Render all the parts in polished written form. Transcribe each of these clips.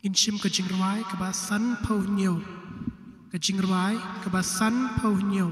in chim ka jing rwai ka ba san phau nhiều ka jing rwai ka ba san phau nhiều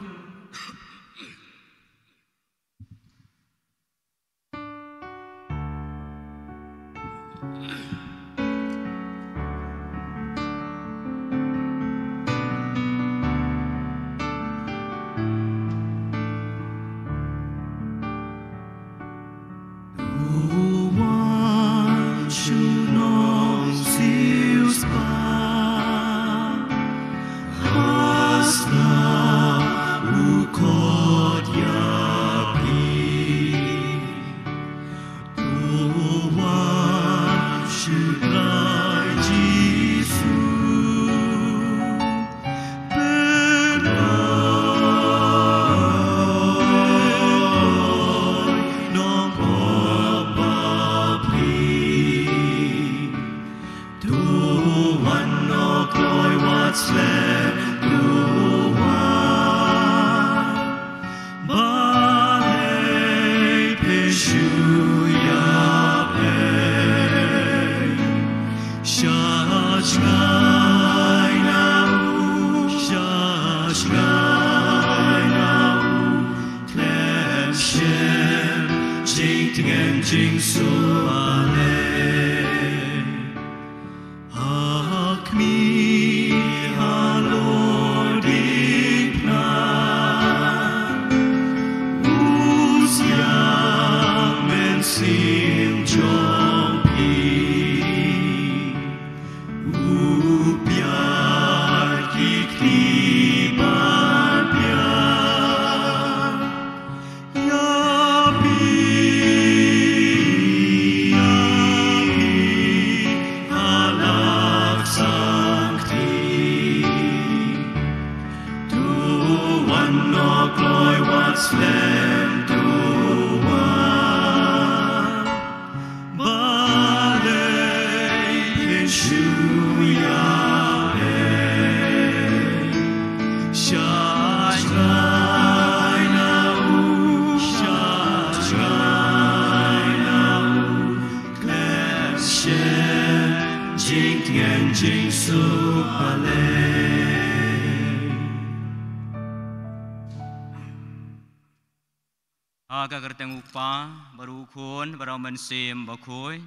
Sim bakoi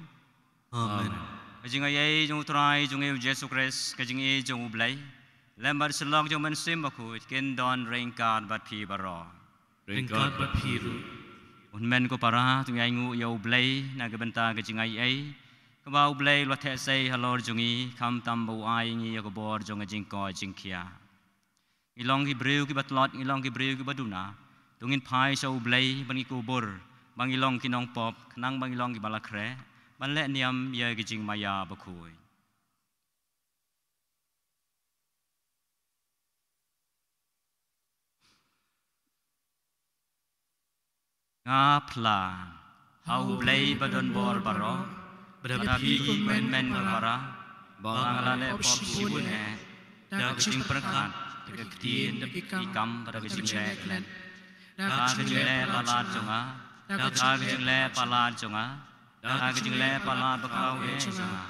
amen kajing ayai jong trai jong eu Jesus Christ kajing e jong ublai lembar selong jong men sim bakoi ken don ringkad bat phi baro ringkad bat phi ru un men ko para tung ai ngu yo ublai na ke benta kajing ai ka ba ublai lo the sei halor jong i kham tam bu ai ngi ko bor jong jing ko jing khia ilong ki breu ki batlot ilong ki breu ki baduna tungin phai so ublai bangi ko bor bangilong kinong pop nang bangilong gibala kre banle niam ye gijing maya bakui ngapla hau blai badon bor baro badapi men bara bangalale pop sibun he da gijing perkat ketin ikam pada gijing len da gijing le balat jonga da gijing le palan jonga da gijing le palan bakau e jonga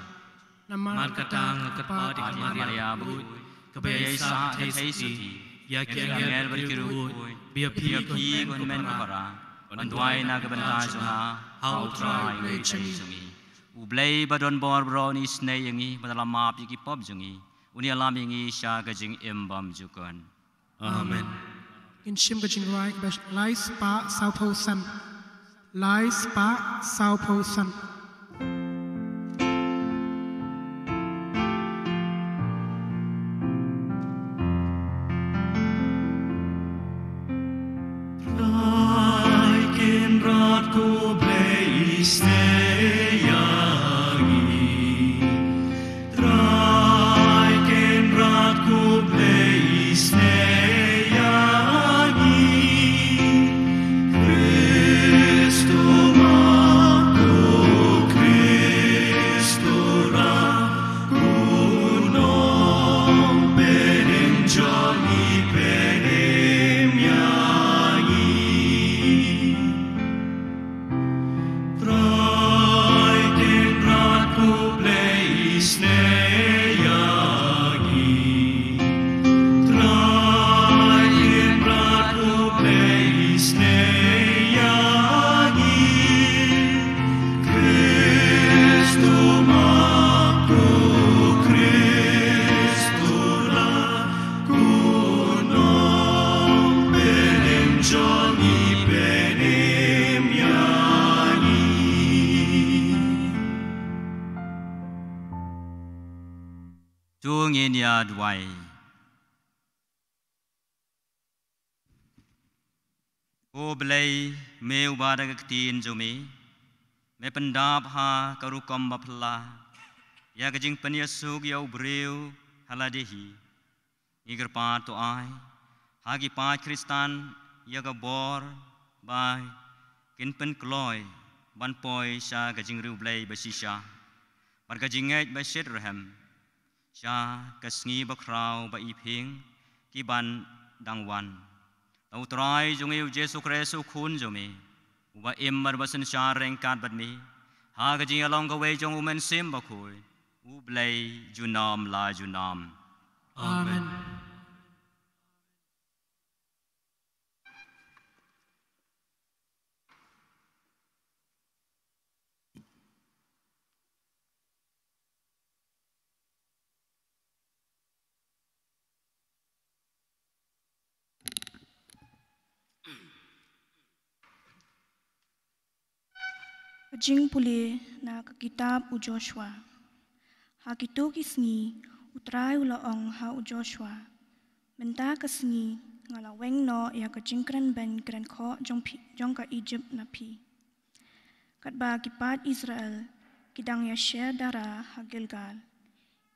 namar katang katpa di Maria bu kebaya sa thesi ya kiangel berkiru bia phi kon men para bandwai na ke benta jonga how try we jongi ublai badon bor broni snei yangi badalam map yiki pop jongi uni alam yangi sha gijing embam jukon amen in shim gijing right bash lai spa south ho san lai spa south ho san Cristo Marco Dwai O belai me ubada ketin jome me pendap ha karukam bapla ya kajing peniasuk ya ubreu haladehi iger pa to ai hagi pa Kristan ya gabor bai kin pen kloy ban poi sha kajing riu belai basisha ban kajing ngai basit rahem Sha kasngi bakrau ba iping kiban dangwan tau trai jungi Jesu Kristus khun jomi uba immar basan sha rengkat badni ha ka jing along ka wei jong umen sim ba khoi u blai junam la junam Amen. Kajing pulih na ke kitab u Joshua. Ha kitu kisngi utrai ulaong ha u Joshua. Menta kesngi ngalaweng no ya kajing kren ben kren ko jong ka Egypt na pi. Kat ba kipat Israel kidang ya share dara ha Gilgal.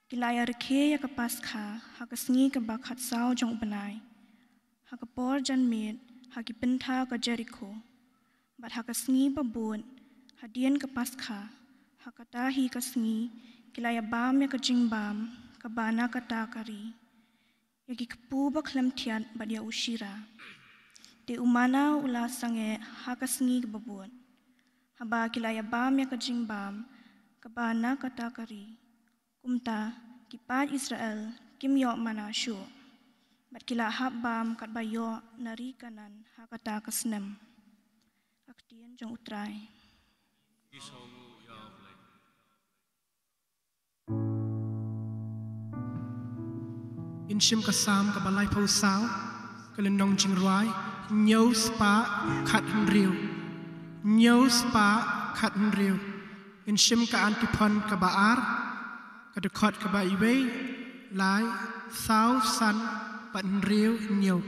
Kilaya reke ya ke Paskha ha kesngi ke bakat sao jong benai. Ha kepor jan mit ha kipenta ke Jericho. Bat ha kesngi babun hadian ke Paskha, hakatahi kasngi, kilaya bam ya kajing bam, kabana kata kari. Yagi kepu baklem tiat badia usira. De umana ula sange hakasngi kebabut. Haba kilaya bam ya kajing bam, kabana kata kari. Kumta kipat Israel kim yok mana syu. Bat kila hab bam kat bayo nari kanan hakata kasnem. Aktian jong utrai. In shim kasam ka balai pau sao ka lenong jing ruai nyau spa khat riu nyau spa khat riu in shim ka antipon ka baar ka dekot ka ba iwe lai sao san pan riu nyau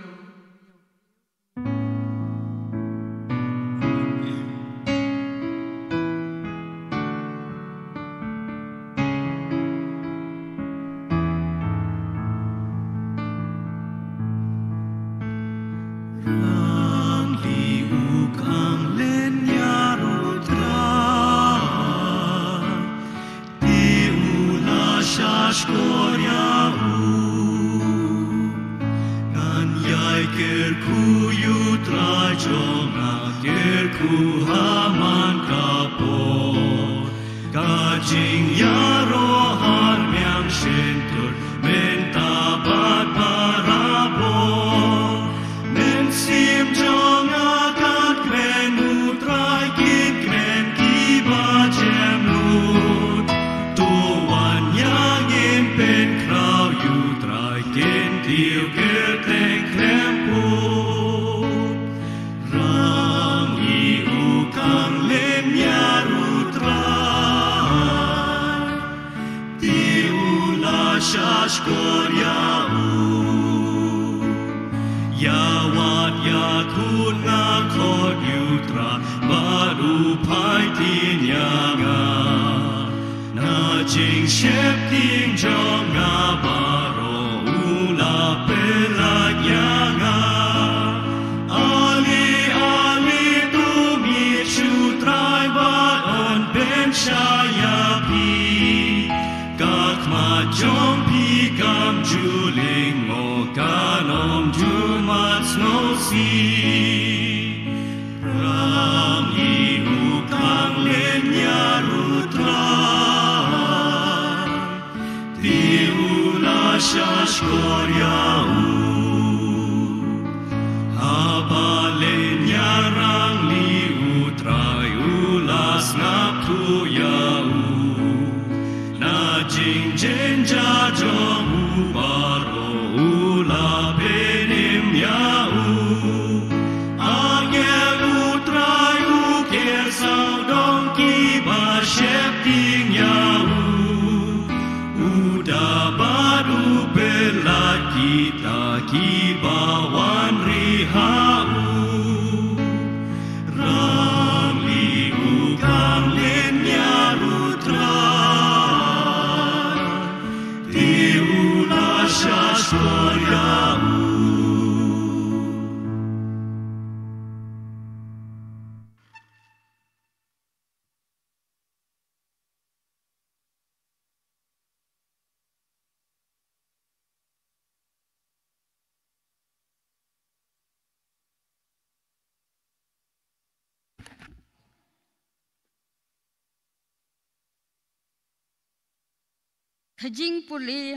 Kajing puli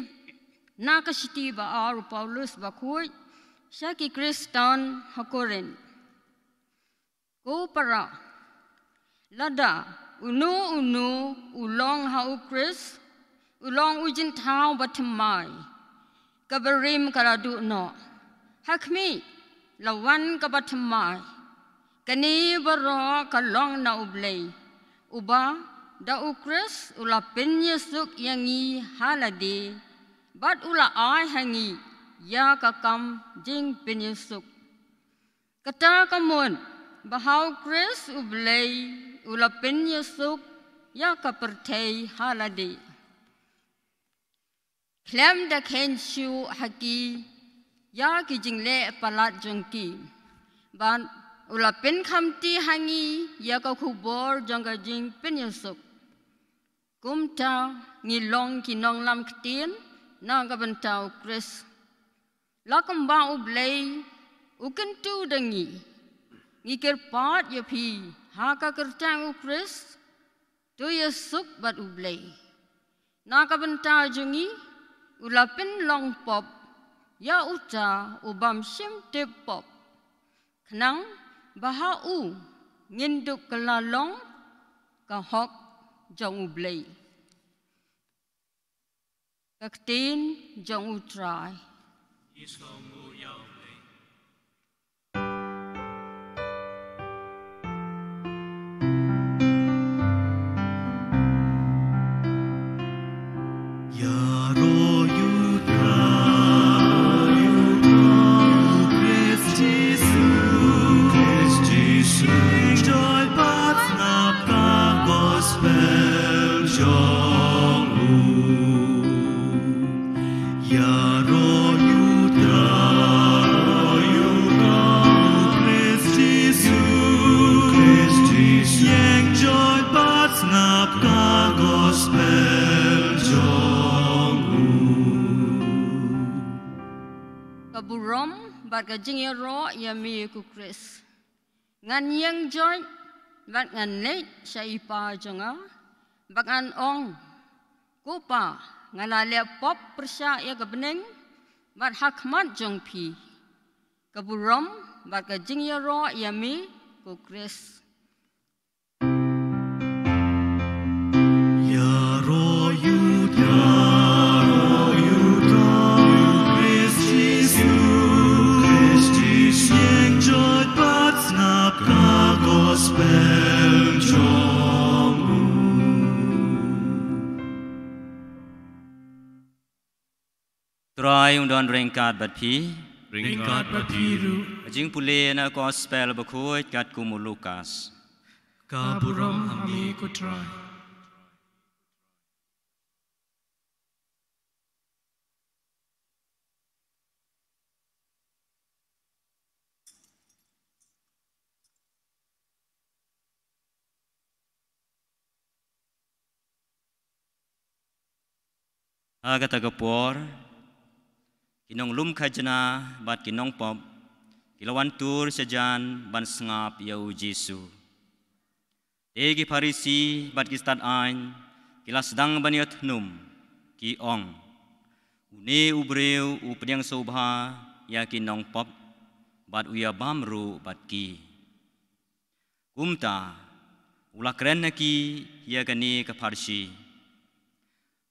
nakasiti ba aru Paulus bakui syaki Kristan hakoren. Ko para lada unu ulong hau Kris ulong ujin tau batemai kabarim karadu no hakmi lawan kabatemai kani baro kalong na ublay uba da ukres ula penyesuk yangi halade bat ula ai hangi ya kakam jing penyesuk kata kamun bahau kres ublay ula penyesuk ya kapertei halade klem da kenshu haki ya ki jingle palat jongki ban ula pen khamti hangi ya ka khubor jongga jing penyesuk kumta ngilong kinong lam ketien na ka bentau kres lakam ba ublay ukentu dangi ngikir pat ya pi ha ka kertang ukres tu ya suk bat ublay na ka bentau jungi ulapin long pop ya uta ubam sim tip pop kenang bahau nginduk kelalong ka hok jong ublay kaktin jong utrai bat kajing ro yami ku Kris ngan yang joy bat ngan leit saipa jonga bat ngan ong kupa ngalale pop persya ya kebeneng bat hakmat jong pi kaburom bat kajing ro yami ku Kris Try undon ringkat bat pi ringkat bat piru jing pule na gospel bakoi kat kumu Lukas kaburam hami ku try aga tagapor kinong lum khajna bat kinong pop kilawan tur sejan ban sngap yau Jesu egi Farisi bat kistat ain kilas dang baniat num ki ong Une ubreu upnyang sobha yakin nong pop bat uya bamru bat ki. Kumta ula keren naki yakani kaparsi.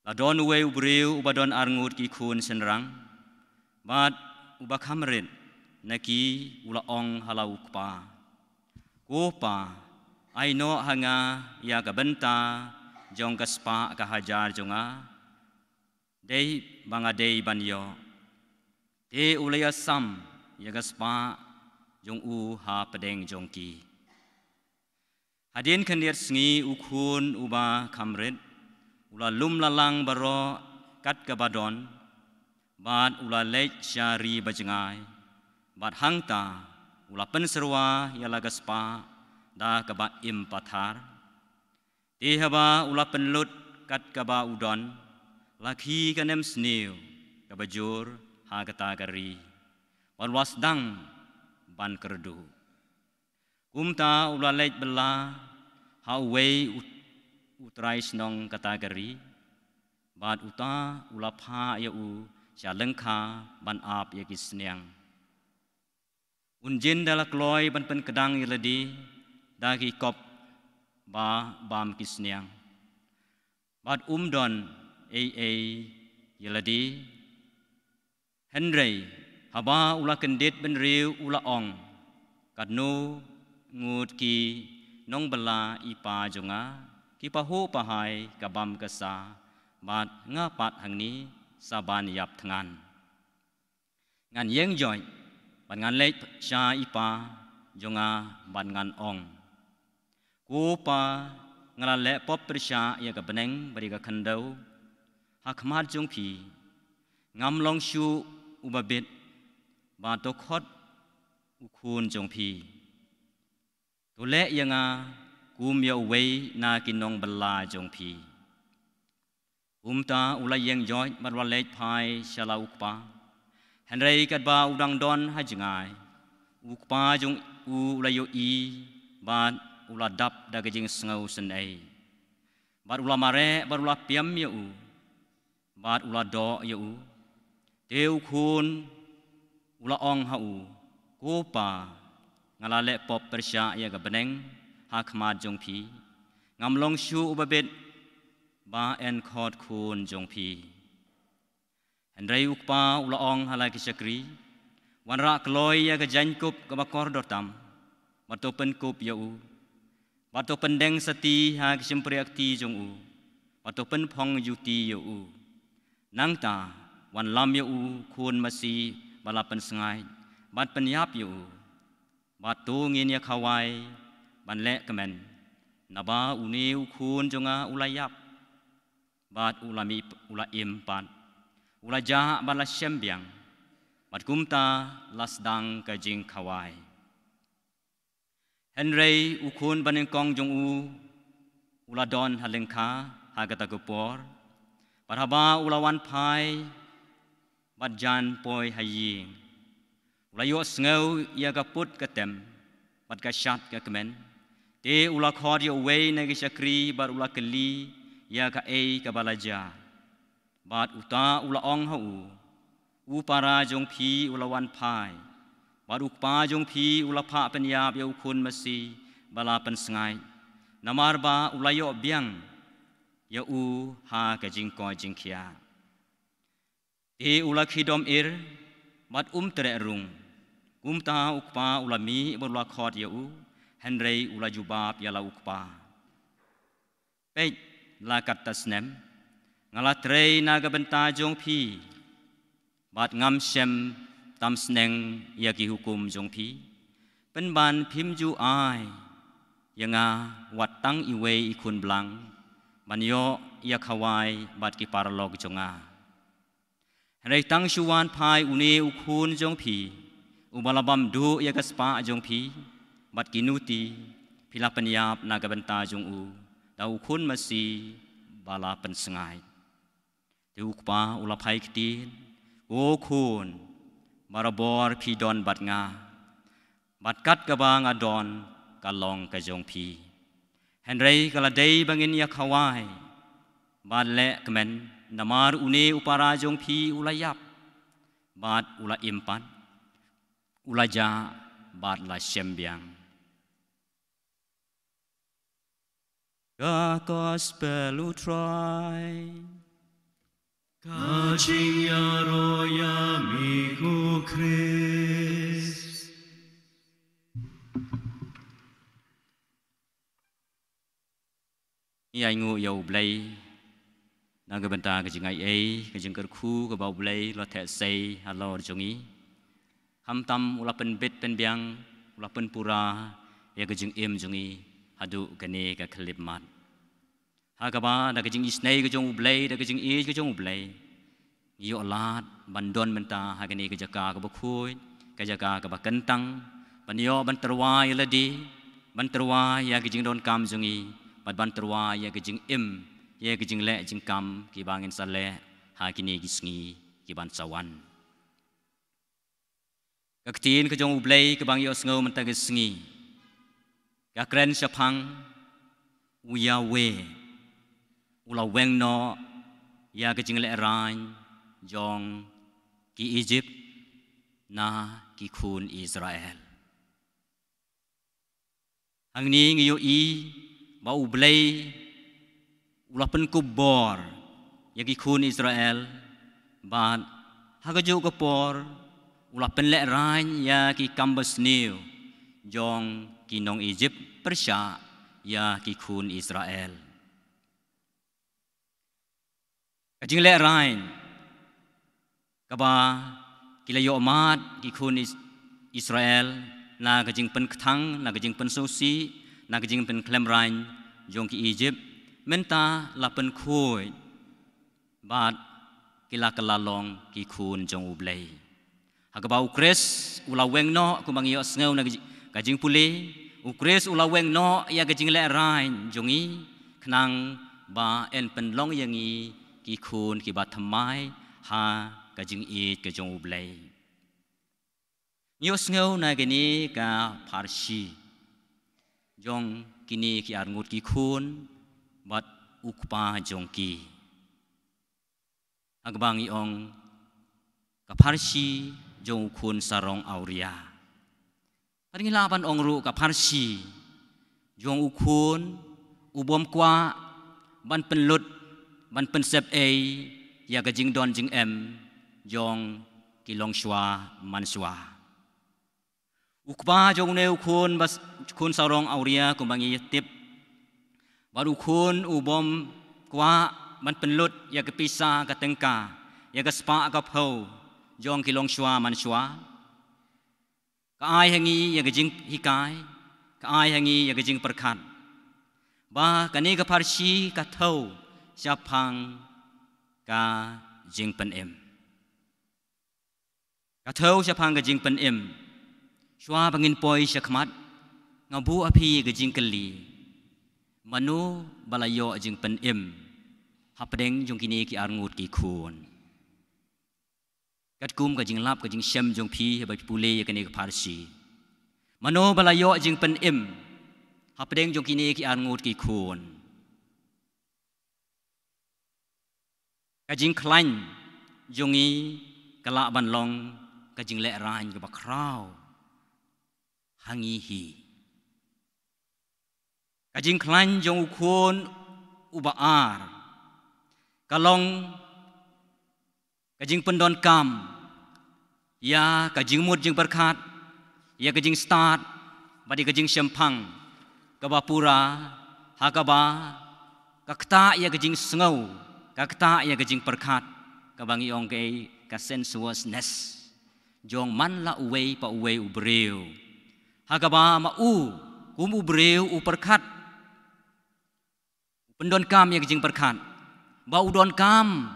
Ladon uwe ubreu ubadon arngut ki kun senrang bat ubakhamrit naki ula ong halau kpa. Kopa aino hanga ya kabenta jong kaspa kahajar jonga dei banga dei banyo te ulaya sam ya kaspa jong u ha pedeng jongki hadin kandiat sngi ukun uba kamret ula lum lalang baro kat kabadon bat ula lech syari bajengai bat hangta ula penserwa ya lagaspa da kaba impathar te haba ula penlut kat kaba udon laki kanem snew kabajur ha kata kari wan wasdang ban kerdu kumta ula lech bela ha wei utrai snong kata kari bat uta ula pha ya u sya lengkha ban ap ya kisnyang unjin dala kloy ban pen kedang yeladi dagi kop ba bam kisnyang bat umdon yeladi Henry haba ula kendit ben riu ula ong kadno ngut ki nong bela ipa jonga ki paho pahai kabam kasa bat ngapat hangni saban yap thangan ngan yeng joy ban ngan lech sha ipa jonga ban ngan ong kupa ngalale pop persya ya ka beneng bari ka khandau hakmat jongpi ngam long shu ubabit ba to khot ukun jongpi to le yanga kum ya wei na kinong bala jongpi umta ula yeng joy ban wa lech phai shala ukpa henrei kat ba udang don hajngai ukpa jong u ulayo i ban ula dap da gejing sengau senai bat ula mare bat ula piam ya u bat ula do ya u teu kun ula ong ha u kopa ngalale pop persya ya ga beneng ha khmat jongpi ngamlong shu ubabet ba en khot kun jongpi henrei ukpa ula ong halai kisakri wanra kloy ya ga jankup ka bakor dotam batopen kup ya u Batu pendeng seti ha kisimpriakti jong u. Batu pen phong yuti yo u. Nang ta wan lam yo u kun masi balapan sengai. Bat penyap yo u. Batu ngin ya kawai ban le kemen. Naba uni u kun jonga ulayap. Bat ulami ula impat. Ulaja bala sembiang. Bat kumta lasdang kajing kawai. Henry ukun banengkong jong u uladon halengka hagata gopor parhaba ulawan pai badjan poi haying ulayo sngo ya kaput katem bad kasyat ka kemen te ula khod yo wei na gisakri bar ula keli ya ka ei ka balaja bad uta ula ong ha u para jong phi ulawan pai Baruk pa jong pi ulapa penyap ya ukun masi balapan sengai. Namar ba ulayo biang ya u ha ka jingko jingkia. E ulaki dom ir bat tere rung. Ta ukpa ulami berula khot ya u Henry ulajubab ya la ukpa. Pej la katasnem ngalatrei naga benta jong pi bat ngam sem tam seneng ya ki hukum jong pi penban pimju ai yanga watang iwe ikun blang banyo ya khawai bat ki parlog jonga rei tang shuwan pai une ukun jong pi ubalabam du ya kaspa jong pi bat kinuti pila penyap naga benta jong u da ukun masi bala pensengai te ukpa ulapai kitin o kun marabor pi don bat nga bat kat kabang adon kalong ka jong pi Henry kaladei bangin ya khawai bat le kemen namar une upara jong phi ulayap bat ula impan ulaja bat la sembiang ga gospel utrai kajing ya roya miku Christ ai ngu yêu blay na ga banta ga jingai ai ga jing kar khu ga bau blay lo the sei halo jongi ham tam ula pen bet pen biang ula pen pura ya ga jing im jongi hadu ga ne ga khlip mat ha ga ba da ga jing isnei ga jong blay da ga jing e ga jong blay yo lat bandon banta ha ga ne ga jaka ga ba khui ga jaka ga ba kentang ban yo ban terwai la di ban terwai ya ga jing don kam jongi ban terwa ya gejing im ya gejing le jing kam ki bangin sale ha kini gisngi ki ban sawan kaktin ke jong ublei ke bang yo sngo man ta gisngi ka kren sapang uya we ula weng no ya gejing le ran jong ki Egypt na ki khun Israel hang ni ngiyo i bau blay ulah pen kubor yagi khun Israel ban hagaju kapor ulah pen le rain ya ki kambas new jong ki nong Egypt Persia ya ki khun Israel kajing le rain kaba kilayo mat ki khun Israel na kajing pen kthang na kajing pen sosi na kajing pen klem rain jong ki Egypt menta la pen khoi bat kila kalalong ki khun jong ublei hagaba ukres ula weng no kumang yo sneu na kajing puli ukres ula weng no ya kajing le rain jongi khnang ba en pen long yangi ki khun ki bat thamai ha kajing e ka jong ublei yo sneu na gani ka parsi jong kini ki arngut ki khun bat ukpa jong ki agbang iong ka parsi jong khun sarong auria paring laban ong ru ka parsi jong ukhun ubom kwa ban penlut ban pensep e ya ga jing don jing em jong ki long shwa man shwa ukpa jong neu khun bas khun sarong auria kumbangi tip baru khun ubom kwa man penlut ya ke pisa ka tengka ya ke spa ka phau jong ki long shwa man shwa ka ai hangi ya ke jing hikai ka ai hangi ya ke jing perkhat ba kani ka parsi ka thau siapang ka jing pen em ka thau siapang ka jing pen em shwa bangin poi syakmat ngabu api ke jing keli manu balayo jing pen em hapdeng jong kini ki arngut ki khun kat kum ka jing lap ka jing shem jong phi ba pule ya kani ka parsi manu balayo jing pen em hapdeng jong kini ki arngut ki khun ka jing klan jongi kala ban long ka jing le ran ka ba kraw hangi hi kajing klan jong khun ubaar kalong kajing pendon kam ya kajing mut jing berkat ya kajing start badi kajing sempang kabapura hakaba kakta ya kajing sengau kakta ya kajing berkat kabangi ong ke ka sensuousness jong man la uwei pa uwei ubreu hakaba ma u kum ubreu u perkat pendon kam ya kajing perkat ba udon kam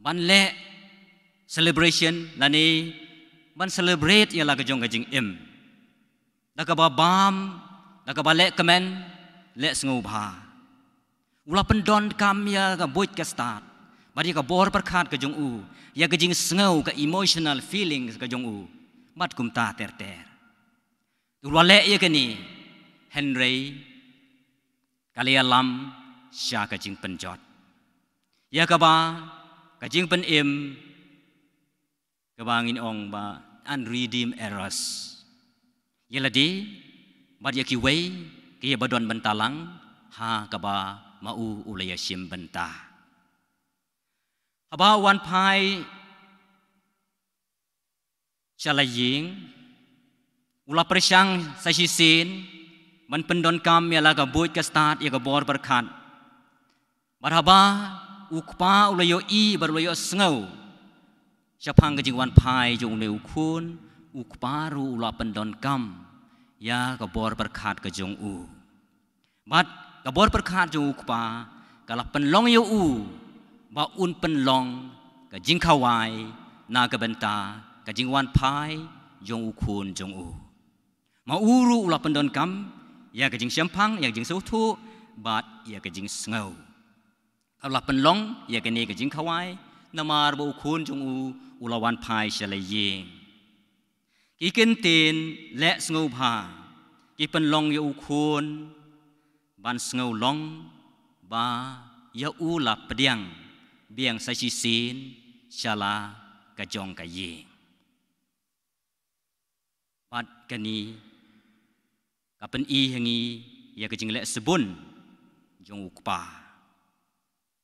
ban le celebration lani ban celebrate ya la kajong kajing em dakaba bam dakaba le kemen le sngu bha ula pendon kam ya ka boit ka start bari ka bor perkat kajong u ya kajing sngu ka emotional feelings kajong u mat kum ta ter ter Urwale ya kini Henry kalialam sya kajing penjot ya kaba kajing pen im kabangin ong ba unredeemed errors yeladi bad yaki way ki badon bentalang ha kaba mau ulaya sim benta haba wan pai chalaying ula persang sasisin man pendon kam ya laga boy ka start ya ka bor berkat barhaba ukpa ulayo i barulayo sngau Siapang kejingwan pai jong ne ukun ukparu ula pendon kam ya kabor berkat ke jong u bat kabor berkat jong ukpa kala penlong yo u ba un penlong ke jing kawai na ke benta ke jingwan pai jong ukun jong u ma uru ula pendon kam ya ke jing siampang ya jing sautu bat ya ke jing sngau kala penlong ya ke ne ke jing kawai namar ba ukun jong u ulawan pai shalaying ki kentin le sngau bha ki penlong ya ukun ban sngau long ba ya ula pediang biang sasisin shala kajong kaye bat kani kapen i hangi ya kajing le sebun jong ukpa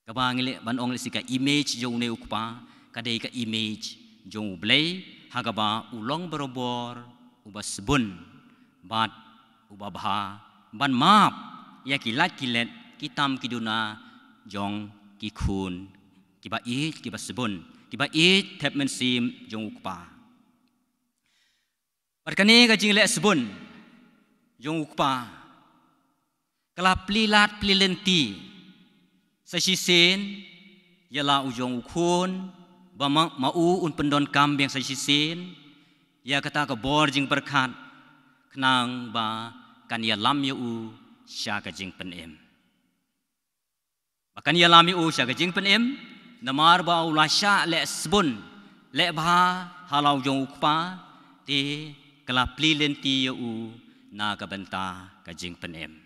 kabang le ban ong le sika image jong ne ukpa kadai ka image jong blay hagaba ulong berobor uba sebun bat uba bha ban map ya kilat kilet kitam kiduna jong kikun kiba it kiba sebun kiba it tap men sim jong ukpa barkani ka jing le sebun jong ukpa kala plilat plilenti sasisen yala ujong ukun ba mau un pendon kam biang sasisin ya kata ka bor jing berkat kenang ba kan ya lam yu sya ka jing penem bakan ya lam yu sya ka jing penem namar ba ula sya le sebun le ba halau jong ukpa ti kala plilenti yu na ka benta ka jing penem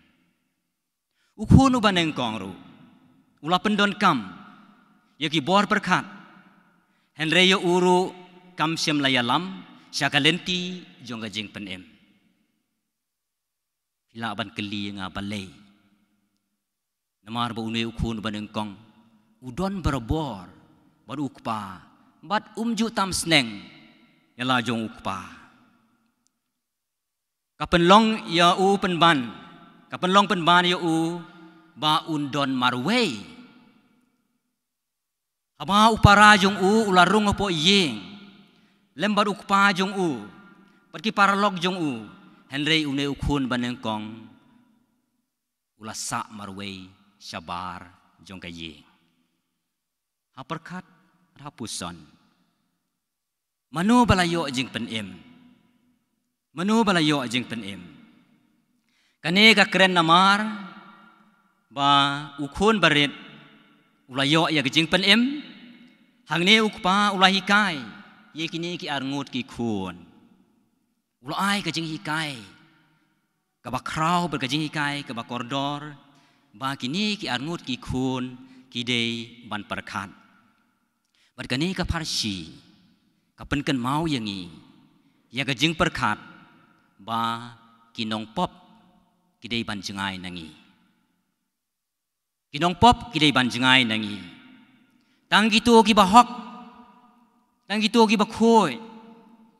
ukun ubaneng kongru ula pendon kam ya ki bor berkat Henreyo uru kam siam layalam syakalenti jong gajing penem. Hila ban keli nga balay. Namar ba unay ukun ba nengkong udon berabor bad ukpa bat umju tam sneng yala jong ukpa. Kapenlong ya u penban kapenlong penban ya u ba undon marway. Haba upara jong u ularung opo yeng lembar ukpa jong u pergi paralog jong u henry une ukun banengkong ulasa marway syabar jong kaye haperkat rapuson manu balayo jing penem manu balayo jing penem kane ka keren namar ba ukun barit ulayo ya jing penem hangne ukpa ulah hikai ye kini ki arngut ki khun ulai ka jing hikai ka ba krau ber ka jing hikai ka ba kordor ba kini ki arngut ki khun ki dei ban perkat bar kani ka parsi ka penken mau yangi ya ka jing perkat ba kinong pop ki dei ban jengai nangi kinong pop ki dei ban jengai nangi tang gitu ki bahok tang gitu ki bakhoi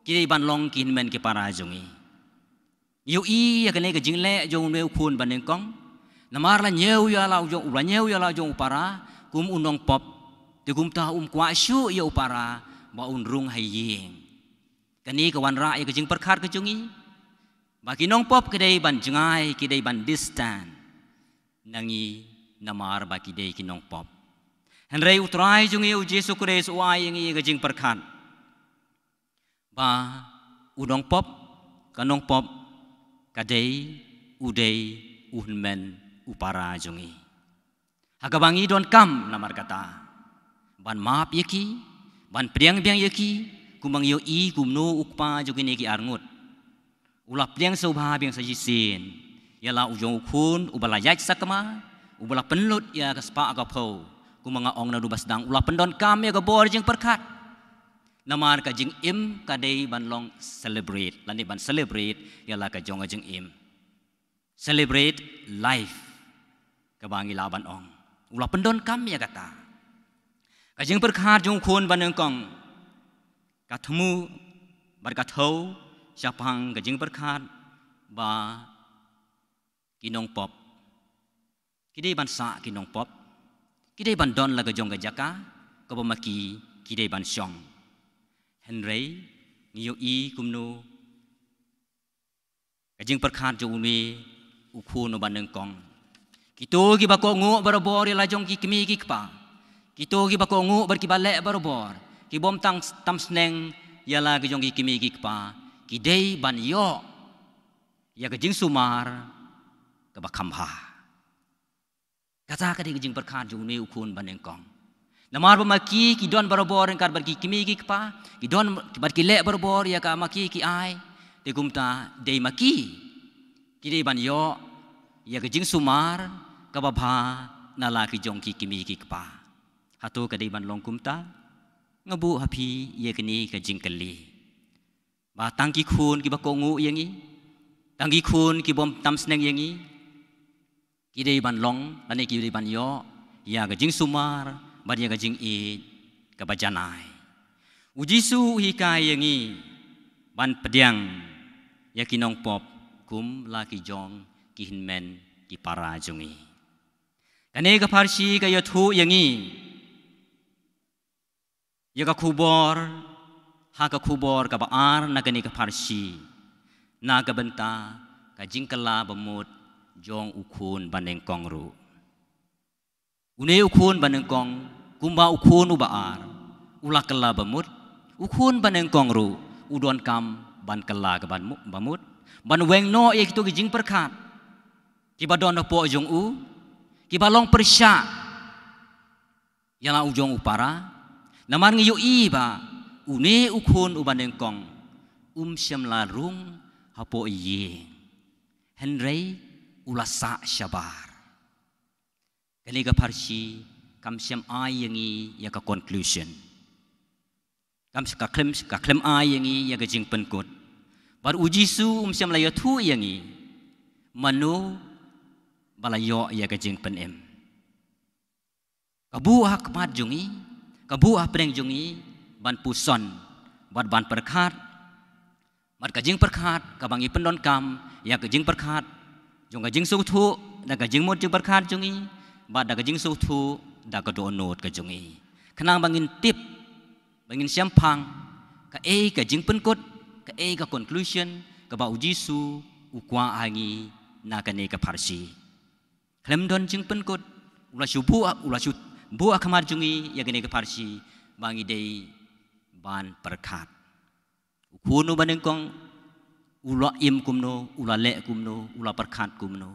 ki ban long kin men ki para jongi yu i ya kane ka jingle jong ne khun ban kong namar la nyeu ya la jong ula nyeu ya la jong para kum unong pop te kum ta kwa shu ya para ba un rung hai yeng kani ka wan ra ya ka jing perkhat ka jongi ba ki nong pop ki dei ban jengai ki dei ban distant nangi namar ba ki dei ki nong pop Henry utrai jungi u Jesu Kristus uai yang ia jing perkat. Ba udong pop kanong pop kadei udei uhmen upara jungi. Hagabangi don kam namar kata. Ban maap yeki, ban priang biang yeki, kumang yo i kumno ukpa jungi neki arngut. Ulap priang sobha biang sajisin. Yala ujong ukun ubala yaj sakama, ubala penlut ya kaspa agapau. ku mga ong na rubas dang ula pendon kami ka bor jing perkat namar ka jing im ka day ban long celebrate lani ban celebrate yala ka jong jing im celebrate life ka bangi laban ong ula pendon kami ya kata ka jing perkat jong khun ban kong ka thmu bar ka thau siapang ka jing perkat ba kinong pop kidai ban sa kinong pop kidai ban don la ka jong ka jaka ka ba maki kidai ban syong Henry ngiyo i kumno ka jing perkat jo umi ukhu no ban kong kito gi ba ko ngo barabor la jong ki kimi ki pa kito gi ba ko ngo bar ki ba le barabor ki bom tang tam sneng yala ka jong ki kimi ki pa kidai ban yo ya ka jing sumar ka ba khamha kata ka jing perkat jo umi ukhun ban kong namar ba maki ki don barabor kar bar ki kimi ki pa ki don bar ki le barabor ya ka maki ki ai te gumta dei maki ki dei ban yo ya ka jing sumar ka ba bha na la ki jong ki kimi ki pa hatu ka dei ban long kumta ngabu hapi ye kini ka jing kali ba tang ki khun ki ba ko ngu yang i tang ki khun ki bom tam sneng yang i ki dei ban long lani ki dei ban yo ya ka jing sumar bar ya ka jing i ka ba janai ujisu hi ka yang i ban pediang ya kinong pop kum la ki jong ki hinmen ki para jongi kane ka parsi ka yo thu yang i ya ka khubor ha ka khubor ka ba ar na kane ka parsi na ka benta ka jing kala bamut jong ukhun baneng kong ru une ukhun baneng kong kumba ukhun ubaar ula kala bamut ukhun baneng kong ru udon kam ban kala ka ban bamut ban weng no ye kito jing perkat ki ba don po jong u ki ba long persya yala u jong upara namar ngiyo i ba une ukhun ubaneng kong syam la rung hapo ye Henry ulasa syabar kali ka parsi kam syam ai yangi ya ka conclusion kam ka klem ai yangi ya ka jing penkut bar uji su syam la ya thu yangi manu balayo ya ka jing penem kabu hak mat jungi kabu apreng jungi ban puson ban perkat mat ka jing perkat ka bangi pendon kam ya ka jing perkat jong ka jing su thu da ka jing mot jing perkat jungi ba da ka jing su thu da ka do not ka jungi khanang bangin tip bangin siampang ka ka jing penkut ka ka conclusion ka ba uji su ukwa angi na ka ne ka parsi klem don jing penkut ula shubu ula shu bu akamar jungi ya ka ne ka parsi bangi dei ban perkat ukunu baneng kong ula im kumno ula le kumno ula perkat kumno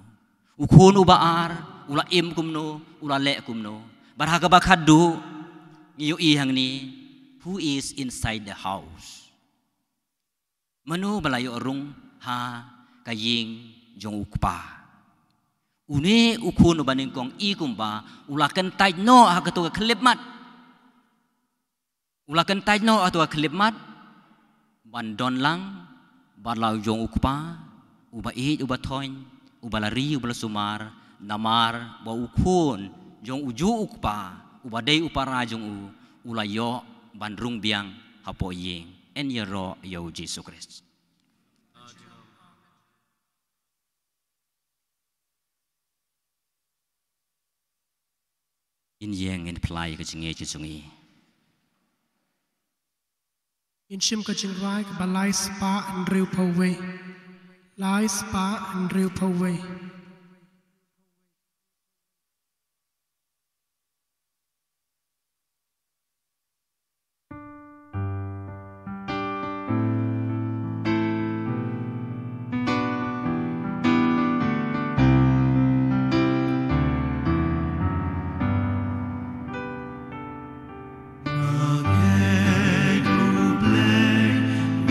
ukunu baar ula im kumno ula le kumno barhaga bakadu ngiyo i hang ni who is inside the house manu balayo rung ha kaying jong ukpa une ukunu baneng kong i kumba ula kentai no ha katu klip mat ula kentai no atau klip mat ban don lang barlau jong ukpa uba it uba toin uba lari uba sumar namar ba ukun jong uju ukpa uba dei upara jong u ulayo ban rung biang hapo yeng en yero yo Jesus Christ in yeng in play ka jinge jingi in shim ka jing rai ka balai spa and riu pawe lai spa and riu pawe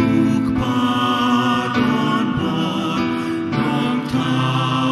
Ukpa don bor nong ta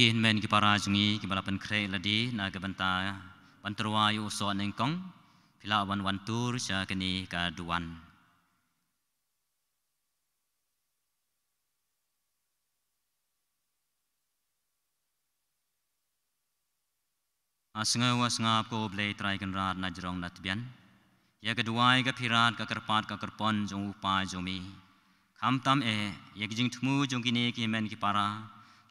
ki men ki para jungi ki balapan kre ladi na ke benta panterwa yu so nengkong pila wan tur sya kini ka duan. Asngap ko blay try kan rat na jrong na tbian. Ya kedua ka pirat ka kerpat ka kerpon jong upa jomi. Kham tam ya kijing thmu jong kini ki men ki para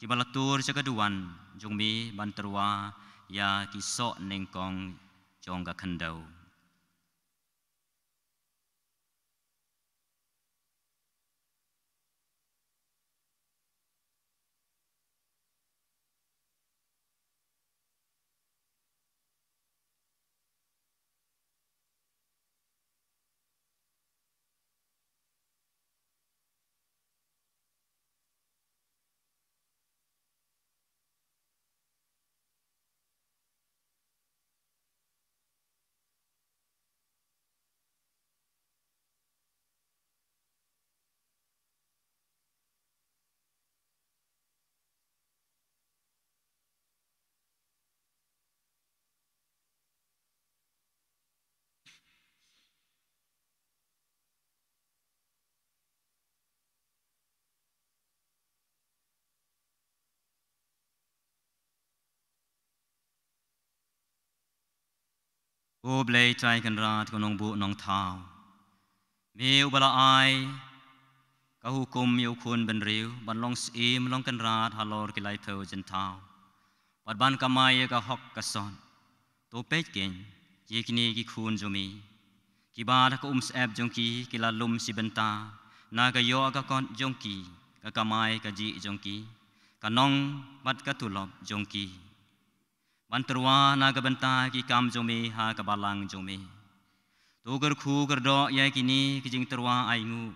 ki balatur sa kaduan jong mi banterwa ya ki so nengkong jong ka khandau. Ko blay try kan rat ko nong bu nong thao. Mi ubala ai ka hukum yu kun ben riu ban long sim long kan rat halor ki lai thau jen thao. Pat ban kamai ka hok ka son. To pet ken ye kini ki kun jomi. Ki ba ka ep jong ki la lum si benta na ka yo ka kon jong ki ka kamai ka ji jong ki ka nong bat ka tulop jong ki. Banterwa na ka benta ki kam jomi ha ka balang jomi. Tu kerku kerdo ya kini kijing terwa aingu.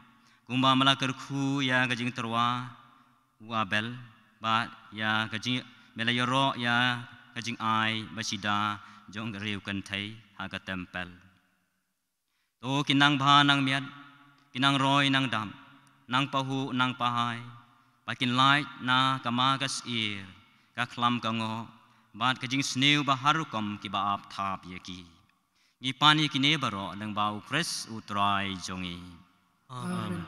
Kumba mala kerku ya kijing terwa wabel ba ya kijing melayoro ya kijing ai basida jong riu kan thai ha ka tempel. Tu kinang bha nang miat kinang roi nang dam nang pahu nang pahai pakin light na kamagas ir ka klam ka ngo bat kajing sneu baharukom ki baap thap yaki ni pani ki ne baro nang bau kres utrai jongi. Amen.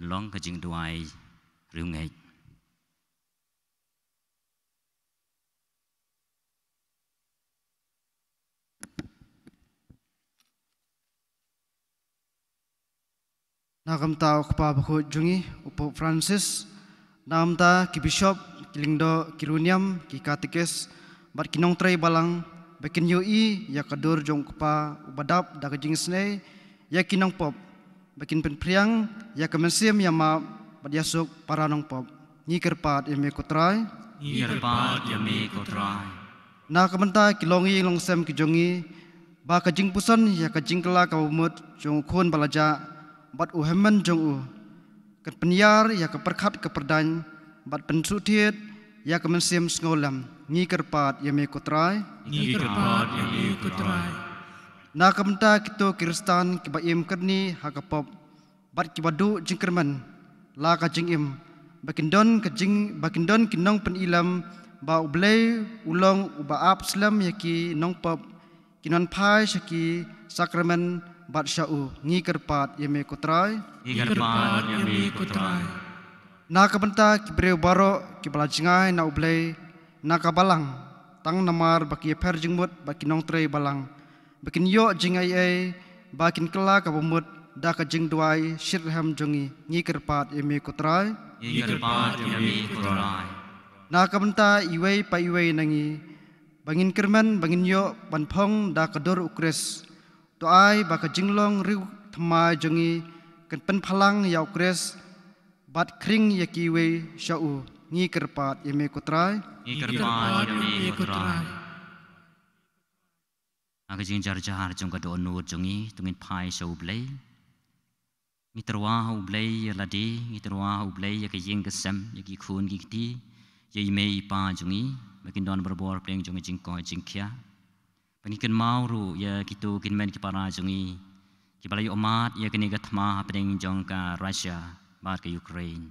Long kajing duai riu ngai. Nakam ta ukpa bakho jungi upo Francis nakam ta ki bishop kilingdo kiruniam ki katikes bat kinong tray balang bakin yoi ya kadur jong kpa ubadap da kajing snei ya kinong pop bakin penpriang ya kemensim ya ma badiasuk para nong pop ni kerpat ya me kotrai na kamenta kilongi longsem kijongi ba kajing pusan ya kajing kela kawumut jong khun balaja bat uhemen jong u ket penyar ya keperkhat keperdan bat pensutiet ya kemensim sngolam ni kerpat ya me kotrai na kamenta kito Kristan kibaim kerni hakapop bat kibadu jingkerman la kajing im bakindon kinong penilam ba ublay ulong ubaap slam yaki nong pop kinon pai shaki sakramen bat syau ngi kerpat yeme kotrai na kamenta kibreu baro kibalajingai na ublay na kabalang tang namar baki per jingmut baki nong tray balang bakin yo jingai ai bakin kela kabumut da ka jing duai shirham jongi ngi kerpat eme kotrai na kamenta iwei pa iwei nangi bangin kerman bangin yo banpong da kadur ukres to ai ba ka jinglong riu thma jongi kan pen phalang ya ukres bat kring yaki wei shau ngi kerpat yeme kutrai Ikerpa yami kutrai. Aga jing jar jar jong ka do nur jongi tungin pai so blay. Ngi terwa hu blay ya ladi, ngi terwa hu blay ya ka jing kesem ya ki khun ki ti. Ya ime pa jongi makin don berbor pleng jongi jing ko jing kia. Pengikan mau ru ya kitu kin men ki para jongi. Ki balai umat ya kini gatma pleng jong ka Russia mat ka Ukraine.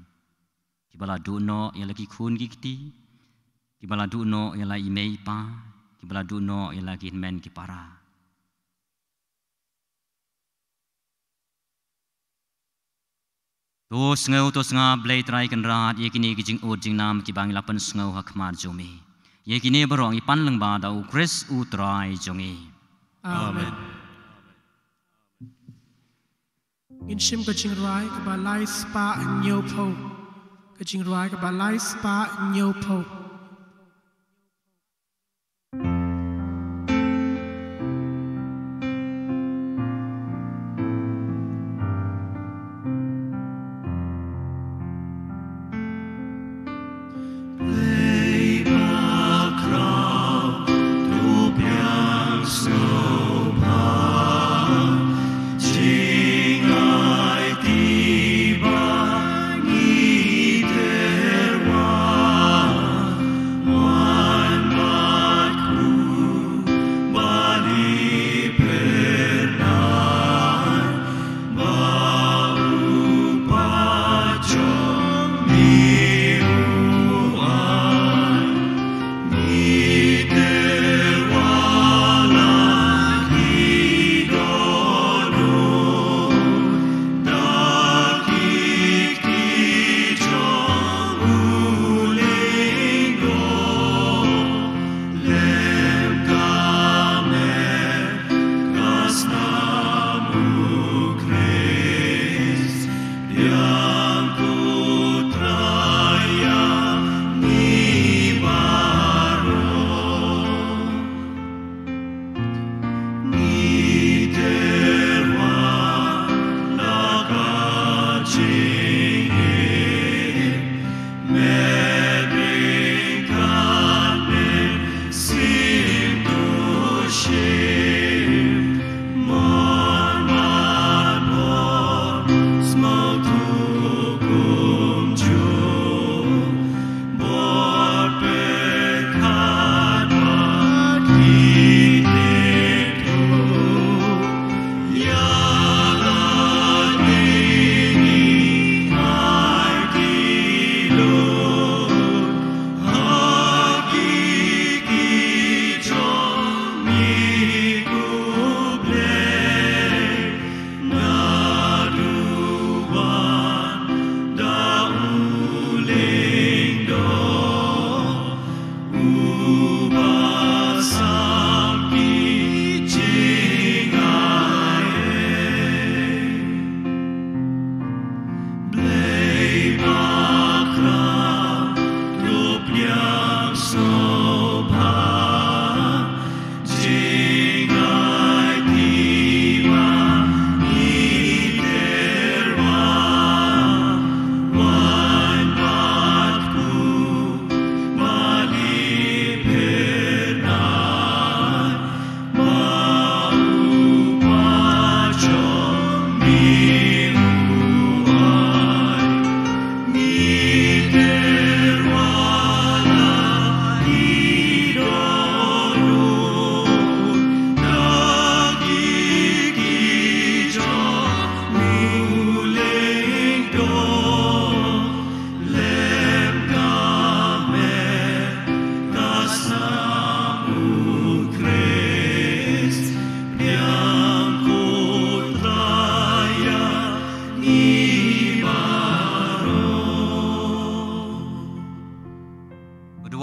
Ki bala duno ya lagi khun ki ti. Ki bala duno ya la ime pa. Ki bala duno ya lagi men ki para. To sngau blai trai kan rat ye kini ki jing od jing nam ki bang lapan sngau hak mar jomi. Ye kini berong ipan leng ba da Chris utrai jongi. Amen. In shim ka jing rai ka ba lai spa nyo po. Ka jing rai ka ba lai spa nyo po.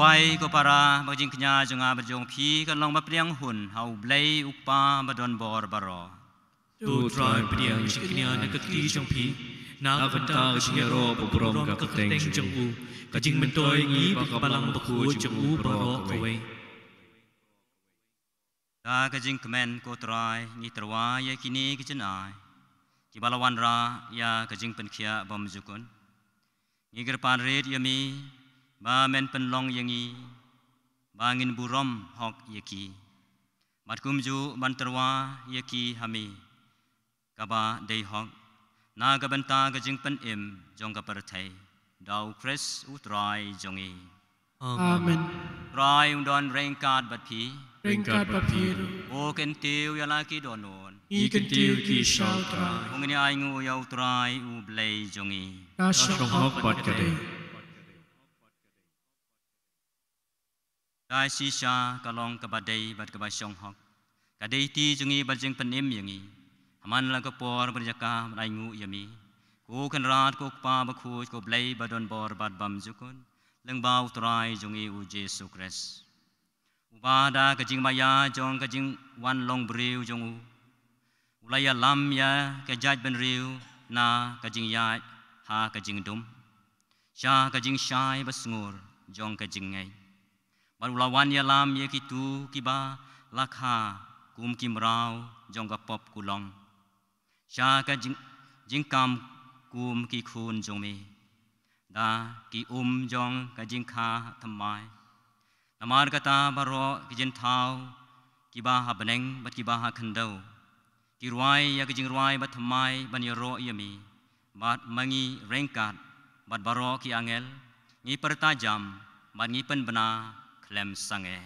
Wai ko para bajing kenya jonga berjong pi kan long bapriang hun hau blai upa badon bor baro. Tu trai priang siknya nekati jong pi na kata siero poprom ka keteng jong u kajing mentoi ngi palang baku jong u baro kowe. Da kajing kemen ko trai ngi terwa ya kini kijenai. Ki balawan ra ya kajing penkia bom jukun. Ngi gerpan red yami ba men penlong yangi bangin burom hok yaki mat kumju banterwa yaki hami kaba dei hok na ka banta ka jing pen im jong ka perthai dau Chris utrai jongi Amen. Rai undon rengkat bat phi Ringkat papir. o ken tiu yala ki donon Ikan tiu ki shao trai. ungni ai ngu yau trai u blei jongi Nashong hok bat kadai. dai si sha kalong ka badai bat ka ba shong hok kadai ti jongi ba jing pen im yangi haman la ka por berjaka ai ngu yami ko kan rat ko pa ba khu ko blei ba don bor bat bam jukun leng bau trai jongi u Jesu Christ ubada ka jing maya jong ka jing wan long briu jong u ulaya lam ya ka jaj ben riu na ka jing ya ha ka jing dum sha ka jing shai ba sngur jong ka jing ngai bar ulawan ya lam ya ki tu ki ba lakha kum kim rau jong ka pop kulong sha ka jing kam kum ki khun jong me da ki jong ka jing kha thamai namar kata baro ki jin thau ki ba ha beneng bat ki ba ha khandau ki ruai ya ki jing ruai bat thamai ban ya ro yami bat mangi rengkat bat baro ki angel ngi pertajam bat ngi pen bena klem sange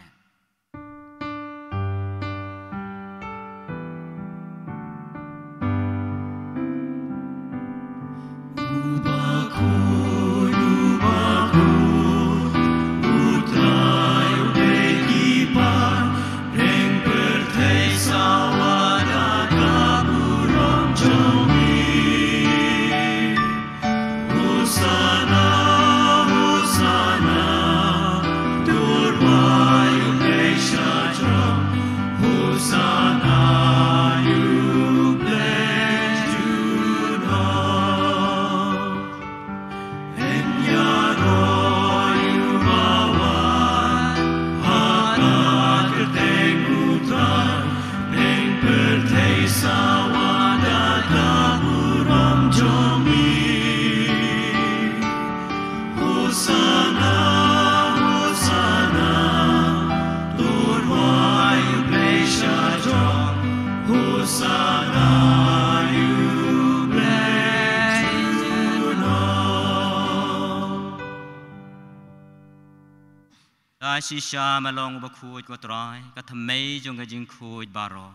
si sha malong ba khuj ko trai ka thamei jong ga jing khuj baro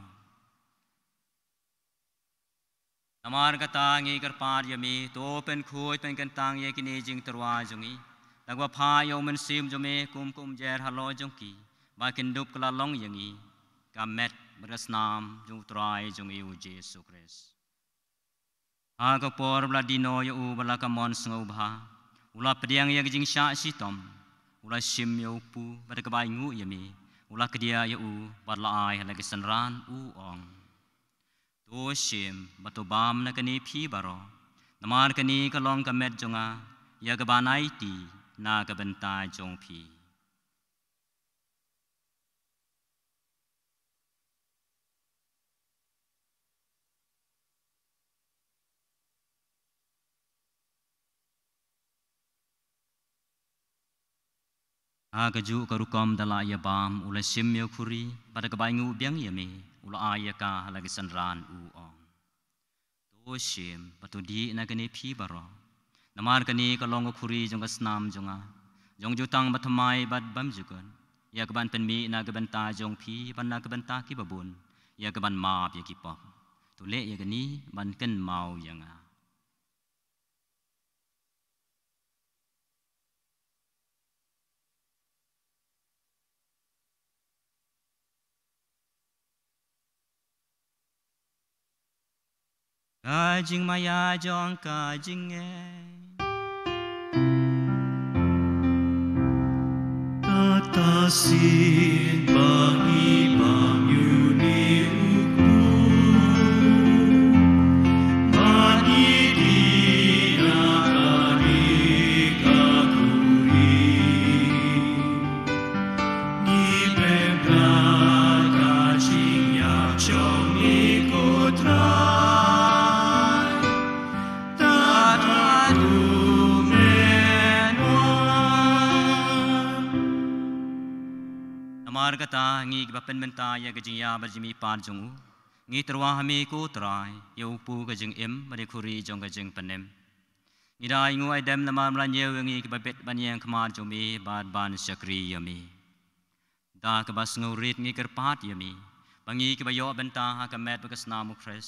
namar ka tangi kar par yami to pen khuj pen kan tang ye kini jing terwa jongi lagwa pha yo men sim jome kum jer halo jong ki ba kin dup kala long yangi ka met berasnam jong trai jong u Jesu Christ ha ka por bla dino yo u bala ka mon sngo bha ula pediang ye jing sha si tom ula sim yo pu pada ka bai ngu yami ula kedia yo u bad la ai hala kesanran u ong to sim bato bam na kani phi baro namar kani ka long ka met jonga ya ka banai ti na ka benta jong phi Agaju karukom dala ya bam ula sim yo khuri pada ka bai ngu biang yami ula aya ka lagi sanran u ong to sim patu di na kani phi baro namar kani ka long khuri jong ka snam jonga jong jutang bathamai bat bam jukan ya ka ban pen mi na ka banta jong phi ban na ka banta ki babun ya ka ban ma ya ki pok tu le ya kani ban ken mau yanga Kajing maya jong kajing Tatasin bagi bang yuni uku Mani di nakani kakuri Ni bebra kajing yak chong ikotra Tata tu menwa mar kata ngi bapen benta ya ke jia berjimi pan jungu ngi terwa hami ku trai yu pu ke jing im bari khuri jong ke jing penem ngi dai ngu ai dem nama mlan yeu ngi ke babet banyang kemar jumi bad ban syakri yami da ke bas ngurit ngi kerpat yami bangi ke bayo benta ha ke met bekesna mu kres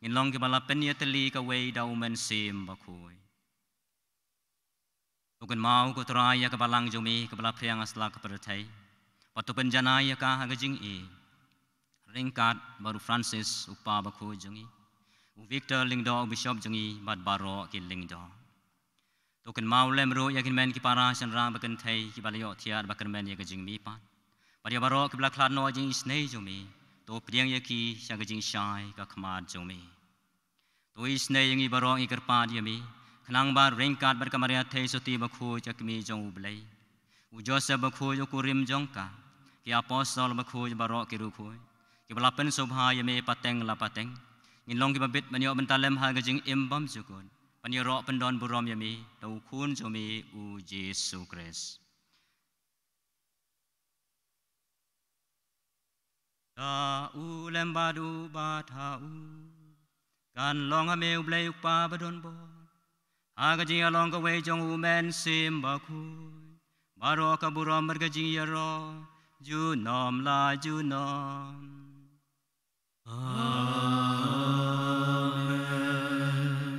ngin long ke bala pen ya teli ke wei dau men sim bakoi tukan mau ku trai ya ke balang jumi ke bala priang asla ke pertai patu penjana ya ka ha ke jing e ringkat baru Francis upa bakoi jungi Victor lingdo bishop jungi bad baro ki lingdo tukan mau lemro ya kin men ki para sanra bakan thai ki balayo thiar bakan men ya ke jing mi pan Paria baro ke belak lano jing isnei jumi to priang ya ki sya ke jing shai ka khmar jumi to isnei yang i baro i kerpat yami khnang bar ringkat bar kamaria thai soti bakho chakmi jong ublai u joseph bakho jo kurim jongka ki apostol bakho baro ki ru khoi ki balapen sobha yami pateng la pateng ngin long ki babit manyo bentalem ha ke jing imbam jukun panyo ro pendon burom yami to khun jumi u Yesus Kristus ta u lembadu batau kan long ameu blai pa badon bo aga ji along ka wei jong u men sim ba khu baro ka buram mer ka ji ro ju nom la ju nom amen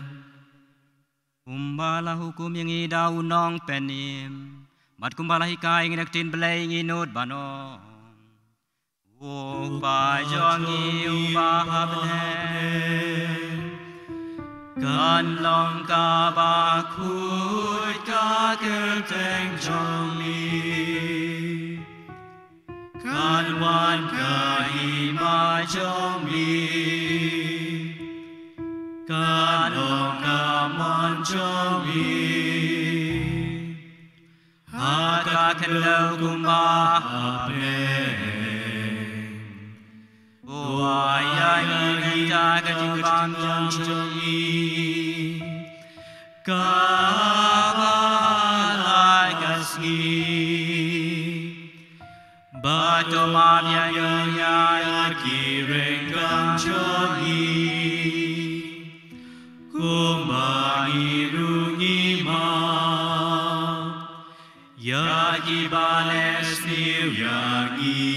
kumbala hukum yang i dau nong penim mat kumbala hikai nginak tin blai nginut banong Upa jongi upa habne Kan long ka ba khut ka kerteng jongi Kan wan ka ima jongi Kan long ka mon jongi Haka kendau kumba habne Ayang kita kejimbang janji Kabalai kasgi Batu mabya yang kirenggang janji Kumbangi rungi ma Yagi bales niu yagi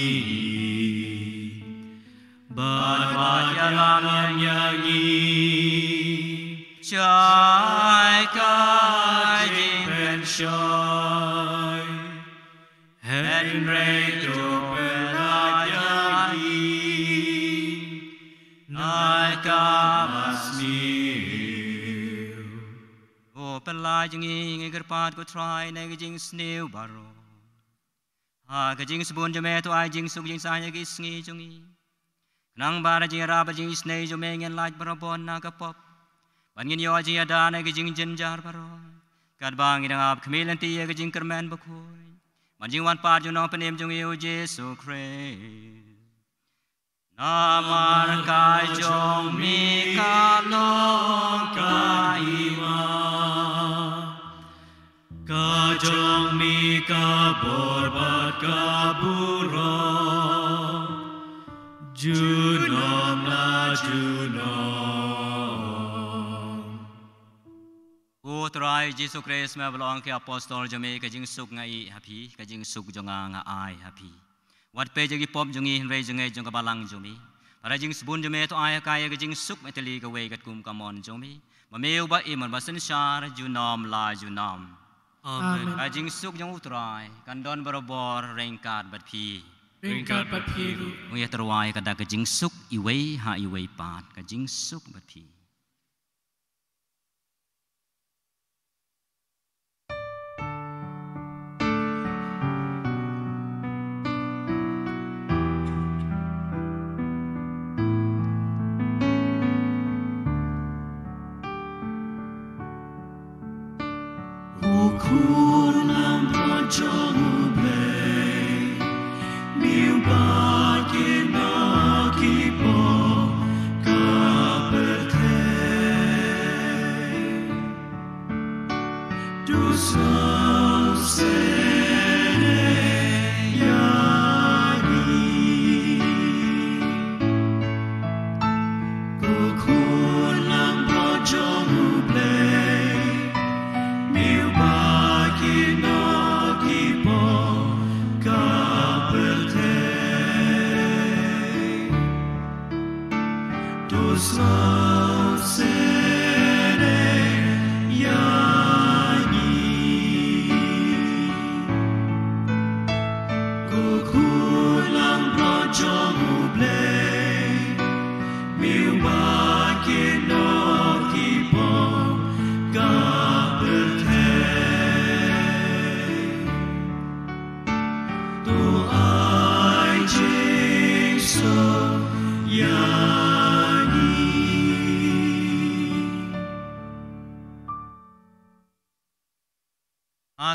Babat yalam yangi Chai kai jing pen shoy Henry to pelat yangi Nai kamas miu O pelat yangi ngi kerpat ko try nai jing snew baro Ha ka jing sebun jame to ai jing suk jing saya ki sngi jungi Nang bara jing raba jing isnei jo mengen laj barabon na kapop Bangin yo jing ada na jing jenjar baro Kad bang idang ab kemilan tiya jing kermen bakoi Man jing wan par jo no penim jong yo Yesus Kristus Namar kai jong mi kalong kai ma Ka jong mi ka borbat ka buro Junom la junom O trai Yesus Kristus me belong ke apostol jome ka jing suk ngai happy ka jing suk jonga nga ai happy wat pe jagi pop jongi rei jongai jong ka balang jomi para jing sebun jome to ai ka ya ka jing suk meteli ka wei kat kum kamon jomi mameu ba iman ba sensar junom la junom amen ka jing suk jong utrai kan don barobor rengkat bat phi Ringkat bat piru. Muya terwai kada ka jing suk iwei ha iwei pat ka jing suk bat pi. Ukur nam pajong Miu bakin aki po kaperte Du sene yagi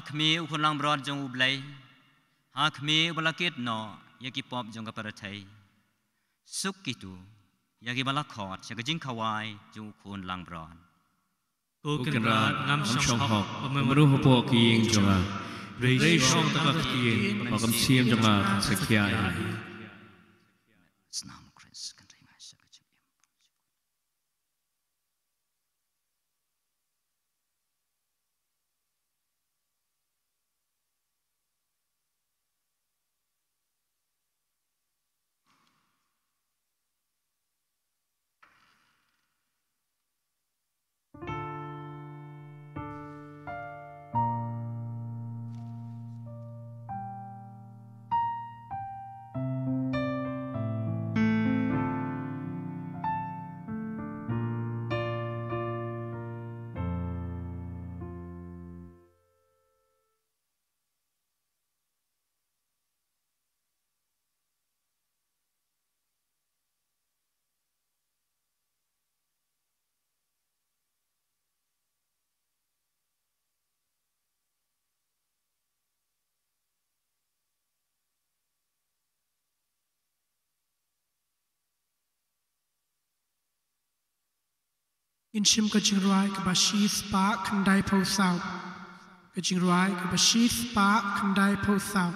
Kami ukun lang broad jong ublay, kami balakit no, yaki pop jong kaparatai, suk itu, yaki balakot, yaki jing kawai jong ukun lang broad. Kuken rat ngam shong hok, memeruh hopok kiing jonga, rei shong takak kiing, makam siam jonga sekian. Senam Chris kan terima kasih. In shim ka jing ruai ka bashi spa kandai po sao. Ka jing ruai ka bashi spa kandai po sao.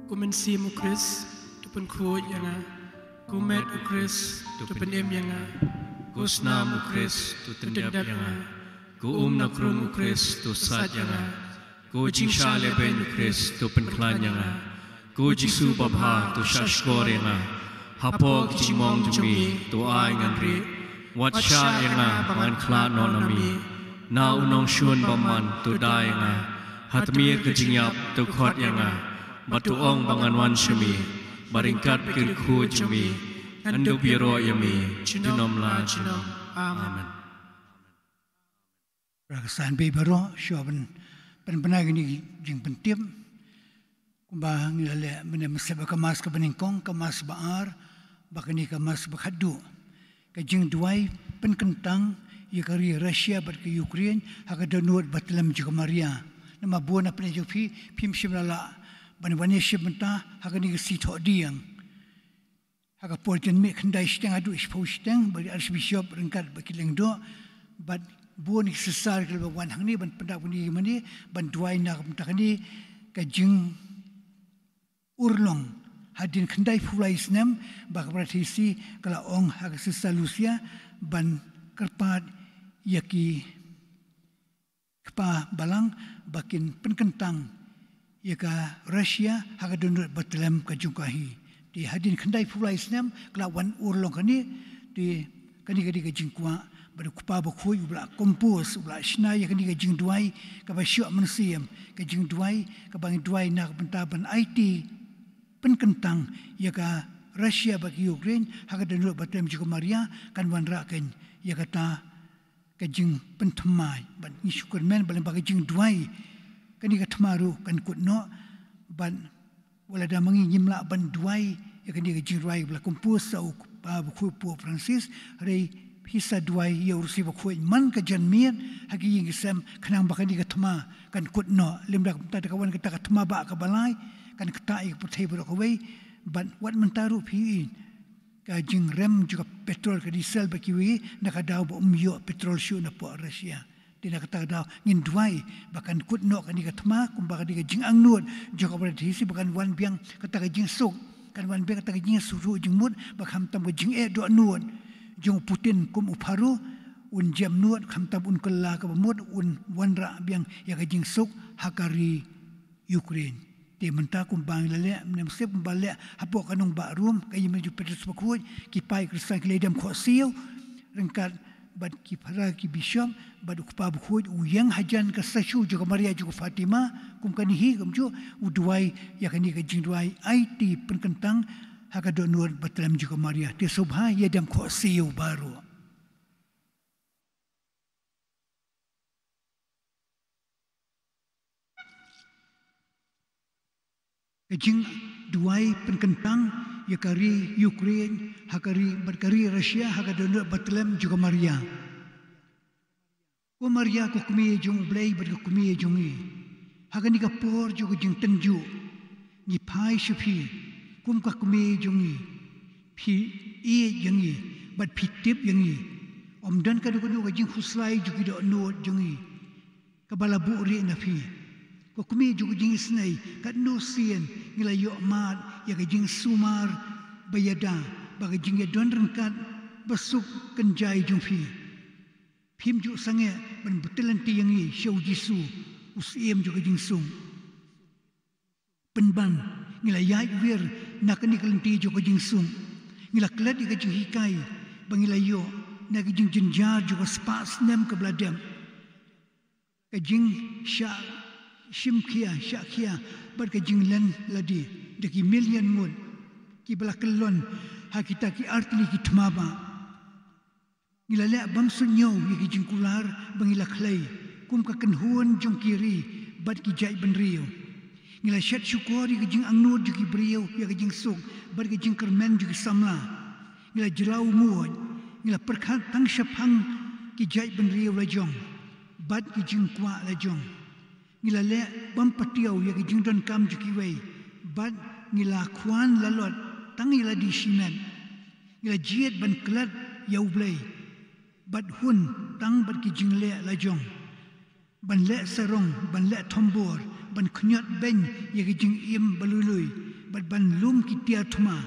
Kumensim ukris, tupun kuat yanga. Kumet ukris, tupun em yanga. Kusnam ukris, tu tendap yanga. Ku nakrum ukris, tu sat yanga. Ku jingsha leben ukris, tu penklan yanga. Ku jingsu babha, tu shashkor yanga. Hapo jingmong jumi, tu ay ngandri. Watsha yanga, man klan nonami. Na unong shun baman, tu day yanga. Hatmir ke jingyap, tu khot yanga. Batu ong banganwan shemi, baringkat kirku jemi, ando biro yami, junom la junom. Amen. Rakasan bebaro, syaban penpenag ini jing pentim, kumbah ngilale menem seba kemas kebeningkong, kemas baar, bakani kemas bakhadu, kajing duai penkentang, ia kari Rusia bat ke Ukraine, haka donuat batlam juga Maria, nama buana penejopi, pim simlala. Bani-bani syabentah haka ni si tok diang. Haka poljen mek kendai steng adu ispau steng bagi archbishop rengkat bagi lengdo bad buon sesar kalau wan hang ni ban pendak ni mani ban duai nak pentak ni kajing urlong hadin kendai fulai senam bak praktisi kalau ong haka sesar Lucia ban kerpat yaki kepa balang bakin penkentang Yaka Rusia haka donut batelam kajungkahi di hadin kendai fulai senam kelawan urlong kani di kani kadi kajingkua pada kupa bakui ubla kompos ubla shna ya kani kajing duai kaba syuk mensiam kajing duai kabang duai nak bentaban IT penkentang yaka Rusia bagi Ukraine haka donut batelam juga Maria kan wan rakan ya kata kajing pentemai ban syukur men balang bagi jing duai kani katmaru kan kutno ban wala da mangi nyimla ban duai ya kani ga jirai bla kompos au pa bu po Francis rei hisa duai ya ursi ba khoi man ka janmian hagi ying sam kanang bakani katma kan kutno limda ta kawan kita katma ba ka balai kan ketai putai bro kawai ban wat mentaru pi ka jing rem juga petrol ka diesel ba kiwi nakadaw ba umyo petrol shu na po Russia tidak kata dah ngin duai bahkan kutno kan diga tma kumba diga jing angnut joka pada disi bahkan wan biang kata jing sok kan wan biang kata jing suru jing mut bahkan tam jing do nuot jing Putin kum uparu un jam nuot kham tam un kella ka mut un wan ra biang ya jing sok hakari Ukraine te menta kum bang lele nem sep bale hapo kanong ba room kay meju petrus bakoi kipai kristan kledam kho siu rengkat bad kipara ki bishop bad kupa bukhud uyang hajan ka sasu juga Maria juga Fatima kum kanihi kumju uduai ya kani ka jingduai IT penkentang haka donor batlam juga Maria te subha ya dam kho siu baru kajing duai penkentang yakari Ukraine, hakari berkari Rusia, hakadonor Bethlehem juga Maria. Ko Maria ko kumi jung blai ber ko kumi jungi. Hakani ka por juga jung tenju. Ni pai shupi kum ka kumi jungi. Pi e jungi, bat pi tip jungi. Om dan ka do ka jung huslai juga do no jungi. Ka bala bu ri na pi. Ko kumi juga jing snai kat no sien ngila yo mat ya ka jing sumar bayada ba ka jing ya don rengkat besuk kenjai jung pi. Phim ju sange ban betelan ti yang i show Jisu usiem juga jing sung. Penban ngila yai wir nak ni kelenti juga jing sung. Ngila kelat ka jing hikai bangila yo nak jing jenjar juga spas nem ke bladem. Ka jing sya Shimkia, Shakia, berkejing len ladi, deki million ngun, ki belakelon, hakita ki artli ki tmaba. Ngilale bam sunyo ki jing kular, bangila klay, kum ka kenhuan jong kiri, bad ki jai benrio. Ngila syat syukori ki jing angnur juki brio, ya ki jing suk, bad ki jing kermen juki samla. Ngila jerau muad, ngila perkat tang syapang ki jai benrio lajong, bad ki jing kwa lajong. Ngila le bam patiau ya ki jingdon kam juki wei bad ngila kwan lalot tang ngila di simen ngila jiet ban klat yau blai bad hun tang bad ki jingle lajong ban le sarong ban le thombor ban khnyot ben ya ki jing im balului bad ban lum ki tia thuma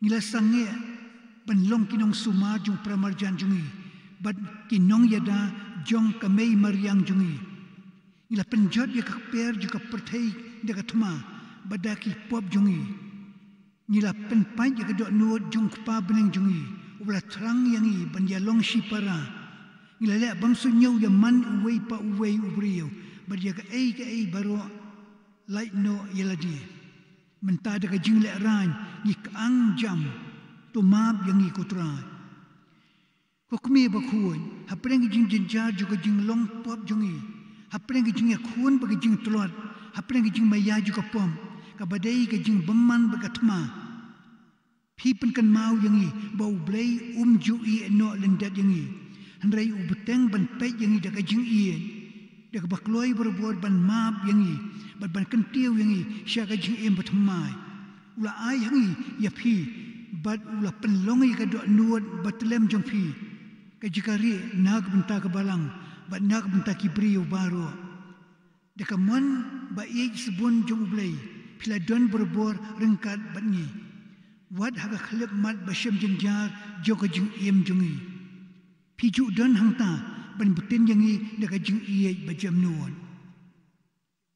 ngila sange ban long kinong suma jung pramarjan jungi bad kinong yada jong kamei maryang jungi ngila penjot ya kakper juga pertai dekat thuma badaki pop jungi ngila penpai ya kedok nuot jung kpa beneng jungi ubla terang yangi ban ya long shipara ngila le bang sunyau ya man uwei pa uwei ubrio bad ya ka ei baro light no yeladi menta dekat jing le ran ni kaang jam to mab yangi kotra kokmi bakhuan hapreng jing jenjar juga jing long pop jungi hapreng ke jing yakun bagi jing telot hapreng ke jing maya juga pom kabadai ke jing beman bagatma pipen kan mau yangi bau blai jui no lendat yangi handrai ubeteng ban pet yangi dak jing ien dak bakloi berbor ban map yangi ban kentiu yangi sya ka jing em batmai ula ai yangi ya pi bad ula penlongi ka do nuot Bethlehem jong pi ka jikari nag benta ke balang bat nak benta ki brio baro dekamon ba ye sebun jong blai pila don berbor rengkat batngi wad haga khlep mat bashem jenjar joka jing em jongi piju don hangta ban butin yangi deka jing iye bajam nuon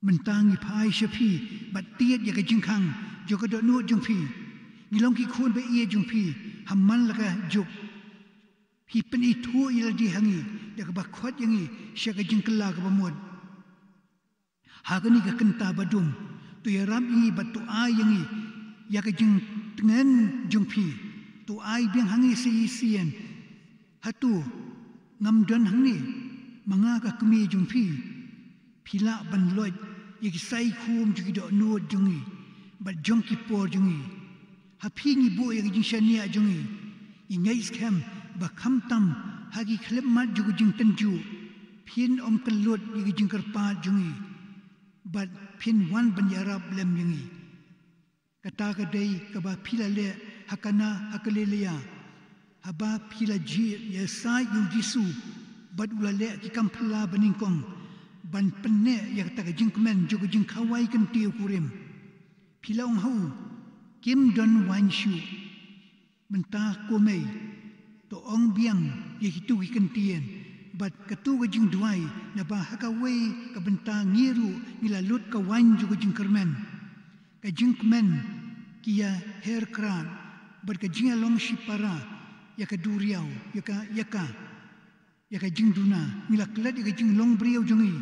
mentangi pai shapi bat tiet ya ka jing khang joka do nuot jong pi ngilong ki khun ba iye jong pi hamman laka jok pi pen itu ila di hangi dak bakhot yangi sya ka jing kala ka bamod hagani ka kenta badum tu ya ram yangi batu ai yangi ya ka jing tengen jung pi tu ai biang hangi si sien hatu ngam don hangi manga ka kemi jung pi pila ban loj yaki sai khum juki do no jungi bat jong ki por jungi hapi ni bo yaki jing shania jungi ingai skem ba kham tam hagi khlep mat jugu jing tenju phin om kelut yaki jing kerpa jungi bat phin wan ban yarab lem jungi kata kadai kaba pila le hakana hakalelea haba pila ji ya sai yu jisu bat ulale ki kampla baningkong ban penne ya kata jing kemen jugu jing kawai kan tiu kurim pila ong hau kim don wan shu mentah komei to ong biang ye hitu kan tien bat katu ga jing duai na ba hakawai ka benta ngiru nilalut ka wan jugu jing kermen ka jing kemen kia hair kran bat ka jing long shipara ya ka duriau ya ka jing duna mila klat ya ka jing long briau jungi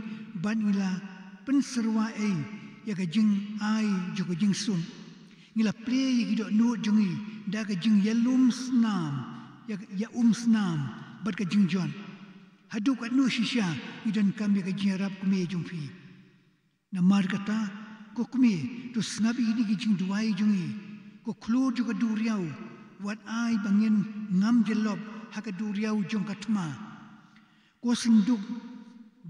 ban mila penserwa ai ya ka jing ai juga jing sun mila ple ya ki do no jungi da ka jing yalum snam ya snam bat ka jing jon hadu ka no shisha idan kam ya ka jing rap kume jung fi na mar kata ko kume to snabi ni ki jing duai jungi ko klu juga duriau wat ai bangin ngam jelob haka duriau jong katma ko senduk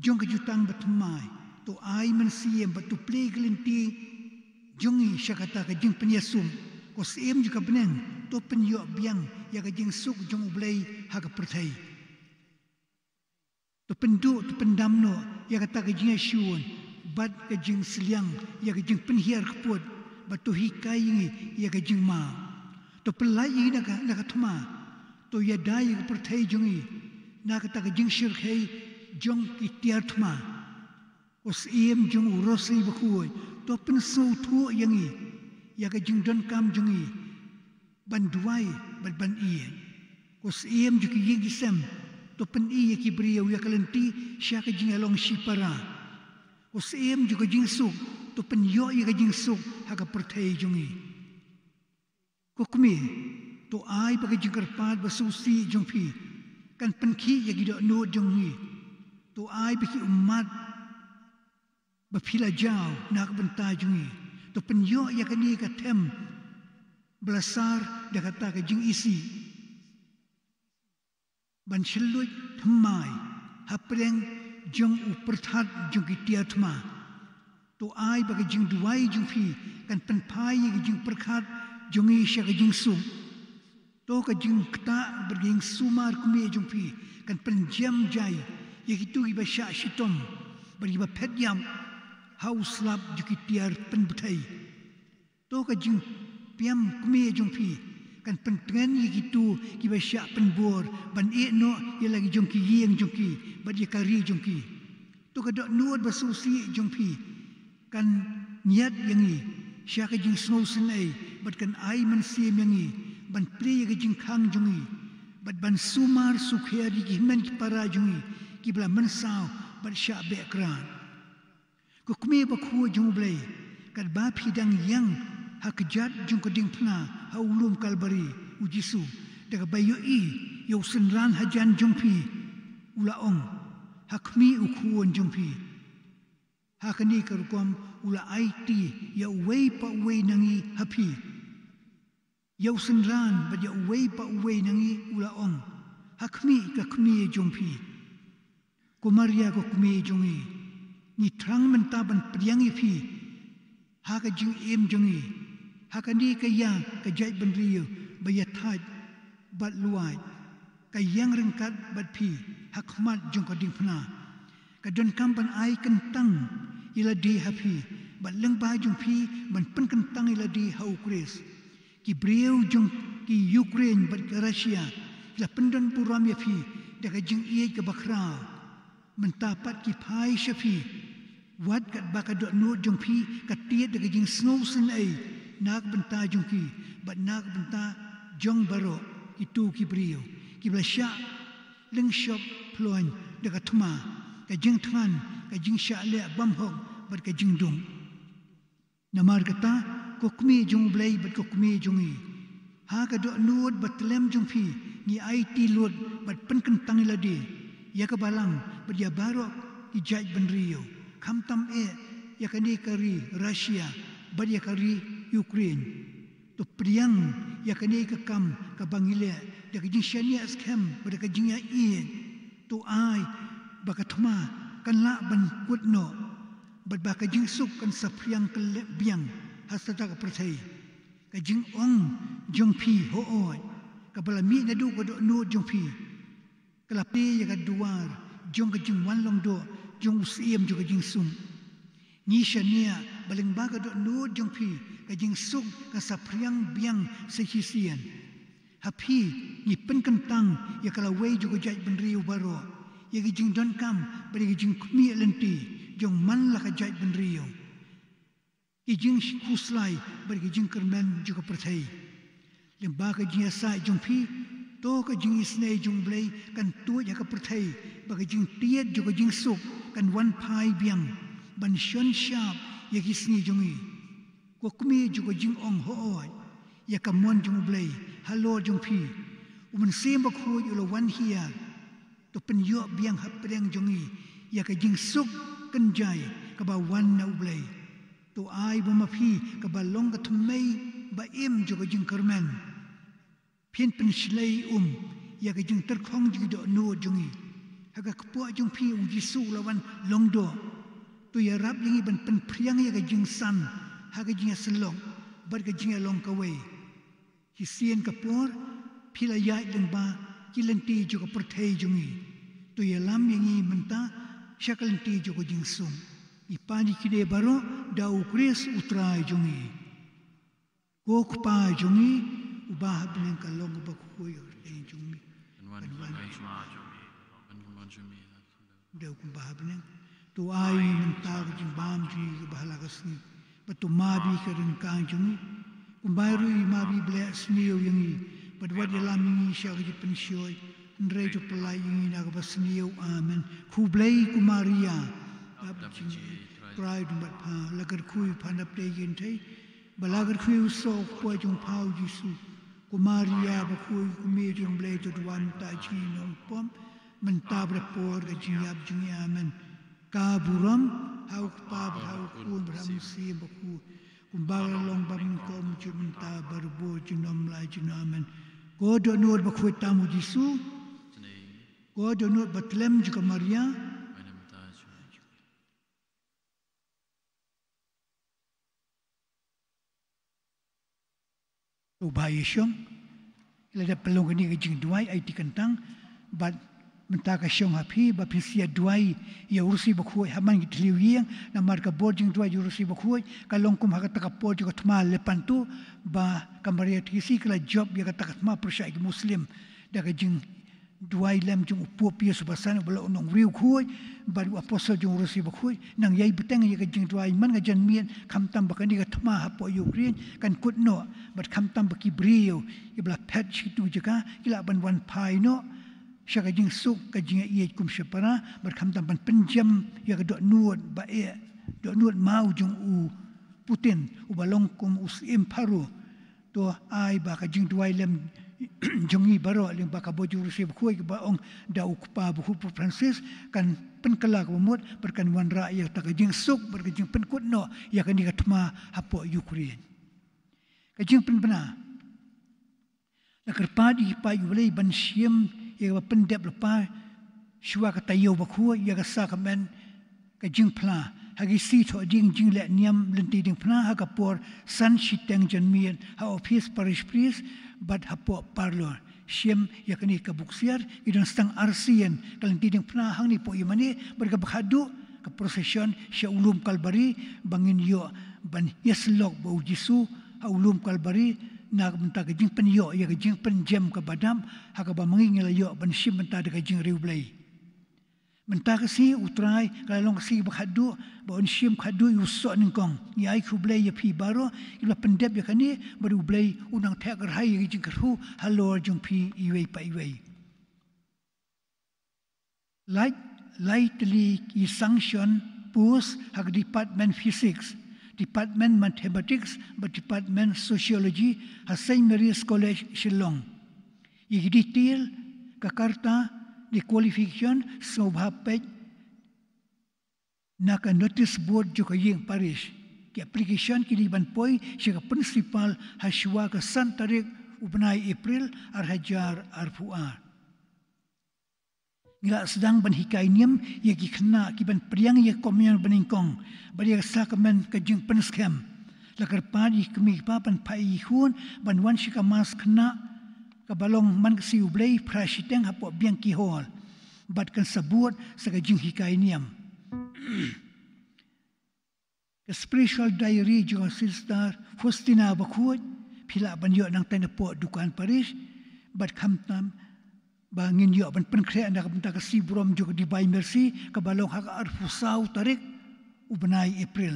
jong kejutang batmai to ai mensiem batu play gelinti jongi syakata ka jing penyasum ko siem juga beneng to penyo biang ya ka jing suk jong ublei haka perthai to pendu to pendamno ya kata ka jing syuon bad ka jing seliang ya ka jing penhiar keput batu hikai ya ka jing ma to pelai na ka thuma to ya dai ka perthai jongi na kata ka jing shirkhai jong ki tiar thuma os iem jong urosi bakui to pen so thu yangi ya ka jing don kam jongi ban duai ban ie os iem ju ki yigi sem to pen ie ki brio ya kalenti sya ka jing along shipara os iem ju ka jing suk to pen yo ya ka jing suk ha ka perthai jongi ko kumi to ai ba ka jing karpat basusi jong phi kan pen khi ya ki do no jongi to ai biki umat bapila jauh nak bentai jungi to penyo ya kani ka tem belasar dah kata ka jing isi ban shelui thamai hapreng jong uperthat jong kitia thma to ai ba ka jing duai jong phi kan pen pai ka jing perkhat jongi sya ka jing sum to ka jing kta berging sumar kumi jong phi kan pen jam jai ya itu iba syak shitom bagi ba pet yam haus lab juki tiar pen butai to ka jing piam kumi jong phi kan pen tren ya itu iba syak pen bor ban e no ya lagi jong ki yeng jong ki ba dia kari jong ki to ka dok nuot basusi jong phi kan niat yangi syak ka jing snow senai bat kan ai man sim yangi ban pre ka jing khang jongi bat ban sumar sukhya di himen ki para jongi kibla mensau bat syak background ko kumi ba khu jong blai kad ba phidang yang hakjat jong koding phna ha ulum kalbari ujisu daga bayo i yo senran hajan jong phi ula ong hakmi ukhuon jong phi hakani karkom ula it ya wei pa wei nangi hapi yo senran ba ya wei pa wei nangi ula ong hakmi ka kmi jong phi Kumaria ko kumi jongi ni trang mentaban priangi phi ha ka jing em jongi ha ka ni ka yang ka jai benrio bayathaj bat luai ka yang rengkat bat phi ha khmat jong ka ding phna ka don kampan ai kentang ila di happy bat leng ba jong phi ban pen kentang ila di ha ukris ki brio jong ki Ukraine bat Russia la pendan puram ya phi da ka jing ie ka bakra mentapat ki pai shafi wat kat bakadot no jong phi kat tiet de jing snow sen ai nak benta jong ki bat nak benta jong baro itu ki brio ki blasha leng shop ploin de ka thma ka jing than ka jing sha le bam hok bat ka jing dong namar kata kokmi jong blai bat kokmi jongi ha ka do nuot bat lem jong phi ni IT lot bat pen kentang ladi ya ka balang berdia barok ki jaj benrio kham tam e ya kani kari Russia berdia kari Ukraine to priang ya kani ka kam ka bangile de ka jing shania scam ber ka jing ya e to ai ba ka thma kan la ban kut no bat ba ka jing suk kan sapriang ka le biang hasata ka perthai ka jing ong jong phi ho oi ka bala mi na du ko do no jong phi kelapi ya duar jong ke jing wan long do jong siem juga jing sum ni shania baling baga do no jong phi ka jing suk ka sapriang biang sehisian hapi ni pen kentang ya kala wei juga jaj benriu baro ya ke jing don kam bari ke jing kmi lenti jong man la ka jaj benriu ki jing kuslai bari ke jing kermen juga perthai lembaga jing sa jong phi to ka jing isnei jong blai kan tu ya ka perthai ba ka jing tiet jo ka jing suk kan wan pai biang ban shon sharp ya ki sni jongi ko kmi jo ka jing ong ho oi ya ka mon jong blai halo jong phi uman sem ba khu yo lo wan hia to pen yo biang hap preng jongi ya ka jing suk kan jai ka ba wan na blai to ai bo ma phi ka ba long ka thmei ba im juga jing kermen pin pensilai ya ke jing terkong jing do no jungi haga kepo jing pi Yesu lawan longdo tu ya rap jing ban pen priang ya ke jing san haga jing selong bar ke jing long kawe hisien kapor pila ya dan ba kilenti juga perthai jungi tu ya lam yang menta syakalenti juga jing sum ipani kide baro dau kris utrai jungi ko kpa jungi ubah benen kalong ba koyo jungi dau kubah benen tu ai menta jing bam ji bahala kasni batu mabi kerengkang jungi kumbaru mabi bless niu yangi badwad dalam ini syarji pensyoi ndre jo pelai ini naga basniu amen ku blai ku maria try dumbat pa lagar kui pandap de yentai balagar kui so po jong pau Yesu ku maria ba kui ku me jong blai to duan ta chi nong pom mentabra por ga jiab jung amen ka buram hau pa hau ku bram si ba ku kumbara long bam kom jumta barbo jinom la jinamen ko do nur ba ku tamu Yesu ko do nur batlem juga maria ubay syong ila da pelong ni jing duai ai tikantang bat menta ka syong hapi ba pisia duai ya urusi ba khoi haman gitliu yang na marka boarding duai urusi ba khoi kalong kum haka taka po juga tma lepan tu ba kamaria tisi kala job ya kata tma persya muslim da ka jing duai lem jung upo pia subasan bala onong riu khoi ba apostle jung urusi ba khoi nang yai beteng ya ka jing duai man ga jan mien kam tam ba kan ka tma hapo Ukraine kan kutno bat kam tam ba kibrio ibla patch tu jaka ila ban wan pai no syaka jing suk ka jing ia kum syapara berkam tampan penjam ya ka dok nuot ba e dok nuot mau jung u Putin u balong kum us imparu to ai ba ka jing duai lem jongi baro lem ba ka boju rusi khoi ba ong da ukpa bu Francis kan penkala ka mot berkan wan ra ya ta ka jing suk ber ka jing penkut no ya kan dikatma hapo Ukraine ka jing penbena la kerpadi pa yulei ban siem ya pendep lepa shua kata yo bakhu ya ka sa kamen ka jing pla hagi si tho jing le niam lenti ding pla ha ka por san shiteng jan mien ha office parish priest but ha po parlor siem ya kani ka buksiar idon stang arsian kalenti ding pla hang ni po imani berka bakhadu ka procession sya ulum kalbari bangin yo ban yeslok bo Yesu ha ulum kalbari nak menta ke jing penyo ya ke jing penjem ke badam ha ka ba mangingel yo ban sim menta de ke jing riu blai menta ke si utrai kalong si ba khadu ba on sim khadu yu so ningkong ya ai khu blai ya pi baro ila pendep ya kani baru blai unang thak rai ya jing kru halor jung pi iwei pa iwei lightly ki sanction pus ha department physics Department Mathematics but Department Sociology ha St. Mary's College Shillong. Igi detail kakarta di qualification sobhapet naka notice board juga yeng parish. Ki application ki diban poi siya principal ha shwa ka santarik ubnai April arhajar arfuar. Ngila sedang ban hikainiam ya ki kena ki ban priang ya komyan baningkong bari sa kamen ka jing penskam lakar padi kemi pa pan pai hun ban wan shika mas kena ka balong man si ublei prashiteng hapo biang ki hol bat kan sabut sa ka jing hikainiam ka spiritual diary jo sister Faustina bakut pila ban yo nang tenepo dukan Paris bat khamtam bangin yo ban penkre anda kabenta kasi buram juga di bay mercy kabalong haka arfusau tarik ubnai April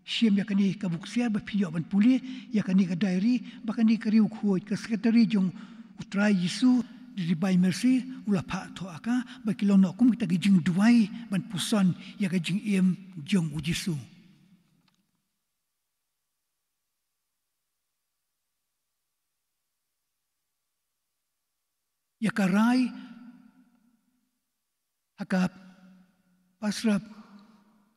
siem ya kani kabuksiar ba piyo ban puli ya kani ka diary ba kani ka riu khoi ka secretary jong utrai Yesu di bay mercy ula pha tho aka ba kilong no kum kita gijing duai ban puson ya ka jing em jong u Yesu ya karai haka pasra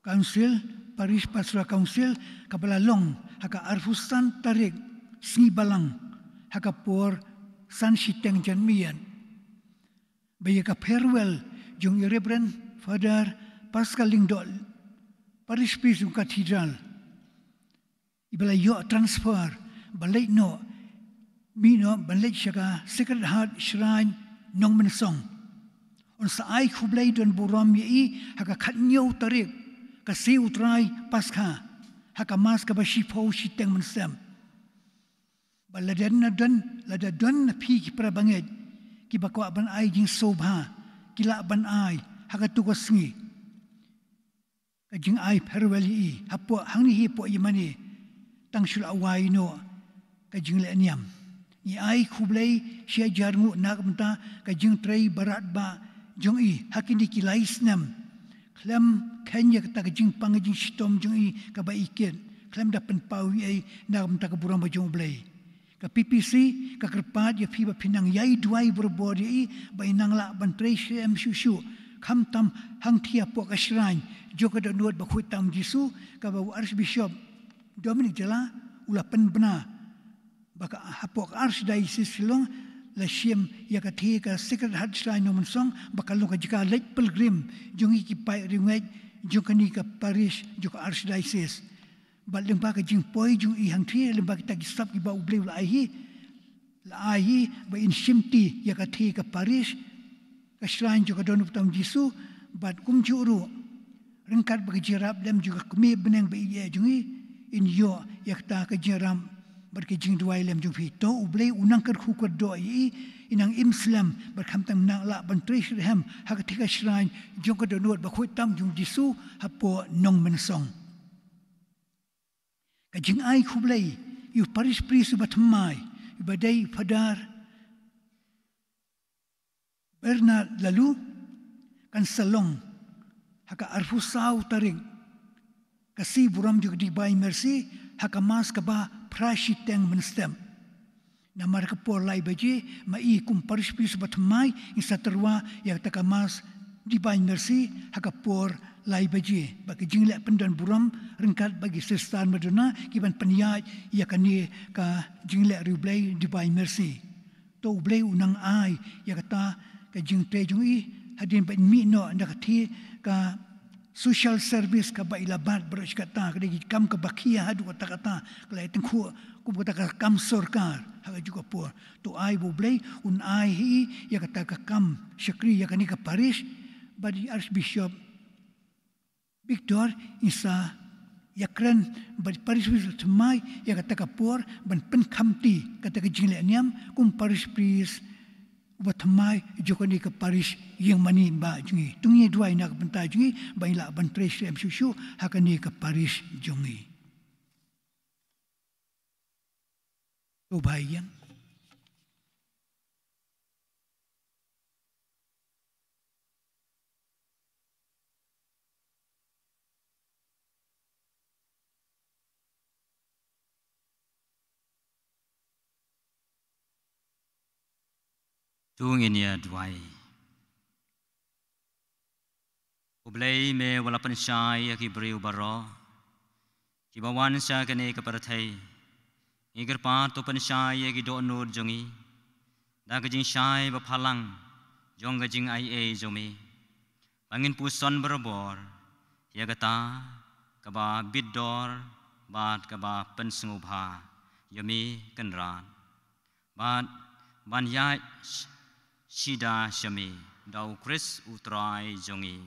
council Paris pasra council kabalalong haka arfusan tarik sngi balang hakapor san shiteng jan mian baya ka farewell jung Reverend Father Pascal Lingdol Parish Priest Cathedral ibala yo transfer balai no mino balai shaka Sacred Heart Shrine nong mensong on sa ai khublai don buram yi haka khatnyo tarik ka si utrai paskha haka mas ka bashi phau shiteng mensam baladan na don na phi ki prabanget ki bakwa ban ai jing sobha kila ban ai haka tukos ngi ka jing ai farewell yi hapo hangni hi po yimani tangshul awai no ka jing le niam ni ai khublai sia jarngu nak menta ka jing trai barat ba jong i hakini ki laisnam klam kanya ka jing pang jing stom jong i ka ba iken klam da pen pau ai nak menta ka buram ba jong blai ka PPC ka kerpat ya phi ba pinang yai duai berbor i ba inang la ban trai shem shushu kham tam hang thia po ka shrine joka da nuat ba khoi tam jisu ka ba Archbishop Dominic Jala ula pen bena baka hapok Archdiocese Silong la siem ya ka thi ka Sacred Heart Shrine no monsong baka lo ka jika late pilgrim jungi ki pai ringai jokani ka parish joka Archdiocese bal lemba ka jing poi jung i hang thi lemba kita ki sap ki ba uble la ai ba in shimti ya ka thi ka parish ka shrine joka don utam jisu bat kum juru rengkat bagi jirap lem juga kumi beneng ba iya jungi in yo yakta ka jiram berke jing duai lem jung phi to ublei unang kar khu kar do yi inang imslam berkham tang na la ban trish hem ha ka thika shrine jung ka do not ba khoi tam jung jisu hapo nong mensong ka jing ai khublei yu parish priest ba thamai ibadai Father Bernard lalu kan salong haka arfusau taring kasi buram juga di by mercy haka mas ka ba prashiteng menstem namar ka por lai baje mai kum parish priest batmai isaterwa ya taka mas di by mercy haka por lai baje bagi jingle pendan buram rengkat bagi sestan maduna kiban peniat ya kani ka jingle rublai di by mercy to ublai unang ai ya kata ka jing te jung i hadin ba mi no ndak thi ka social service ka ba ilabat beros kata kadi kam ka bakia hadu kata kala iteng khu ku kata kam sarkar ha juga por to ai bo blai un ai hi ya kata ka kam syakri ya kani ka parish badi Archbishop Victor isa yakran badi parish tmai ya kata ka por ban pen khamti kata ka jingle niam kum parish priest Watamai jokoni ka parish yang mani ba jungi tungi duai nak benta jungi baila ban tres em susu hakani ka parish jungi to bayang Tung ini duai. Ublei me walapan syai ki beriu baro. Ki bawan syai kene ke parathai. Iger pat to pan syai ki do nur jongi. Da ke jing syai ba phalang. Jong ke jing ai e jomi. Bangin puson berobor. Ya kata ka ba bidor bat ka ba pen sengubha. Yomi kenran. Bat ban ya Shida Shami Dau Chris Utrai Jongi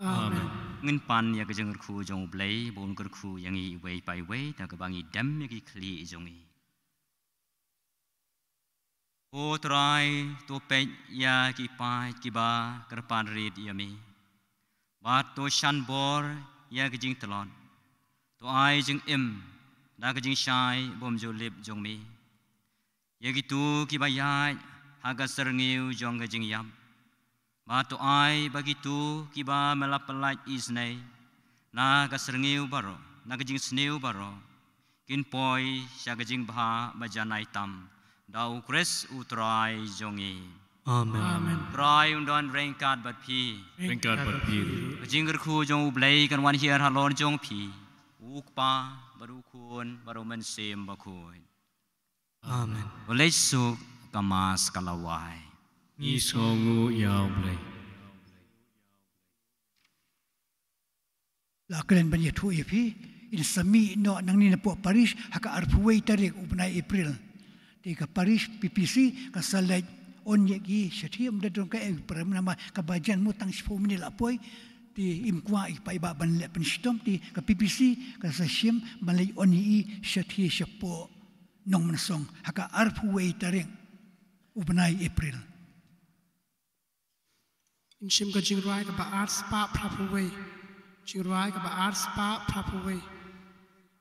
Amen. Ngin pan ya ke jeng khu jong blai bon ker khu yang i wei pai wei ta ke bangi dam ya ki kli jongi Utrai to pe ya ki pai ki ba ker pan rit yami ba to shan bor ya ke jing tlon to ai jing im da ke jing shai bom jo lip jong mi ya ki tu ki ba ya haga serniu jong jing yam ba to ai bagi tu ki ba melapalai isnai na ga serniu baro na ga jing sneu baro kin poi sha ga jing bha ba janai tam dau kres utrai jongi Amen. trai undon rengkat bat phi Ringkat berpir. jing ger khu jong blai kan wan hier halon jong phi uk pa baru khun baru men sem ba khoi Amen. Boleh suk kamas kalawai. Ni songu yau blay. La kalian banyak tu ipi in sami no nang ni na po Paris haka arpuway tarik upnay April. Di ka Paris PPC ka salay on yagi syatiyam dadong ka para nama kabajan mo tang 10 minit apoy di imkwa ipaiba banle pensitom di ka PPC ka sasyim malay on yi syatiy syapo nong menasong haka arpuway tarik upnay April. In shim ka jingrai ka ba art spa proper way. Jingrai ka ba art spa proper way.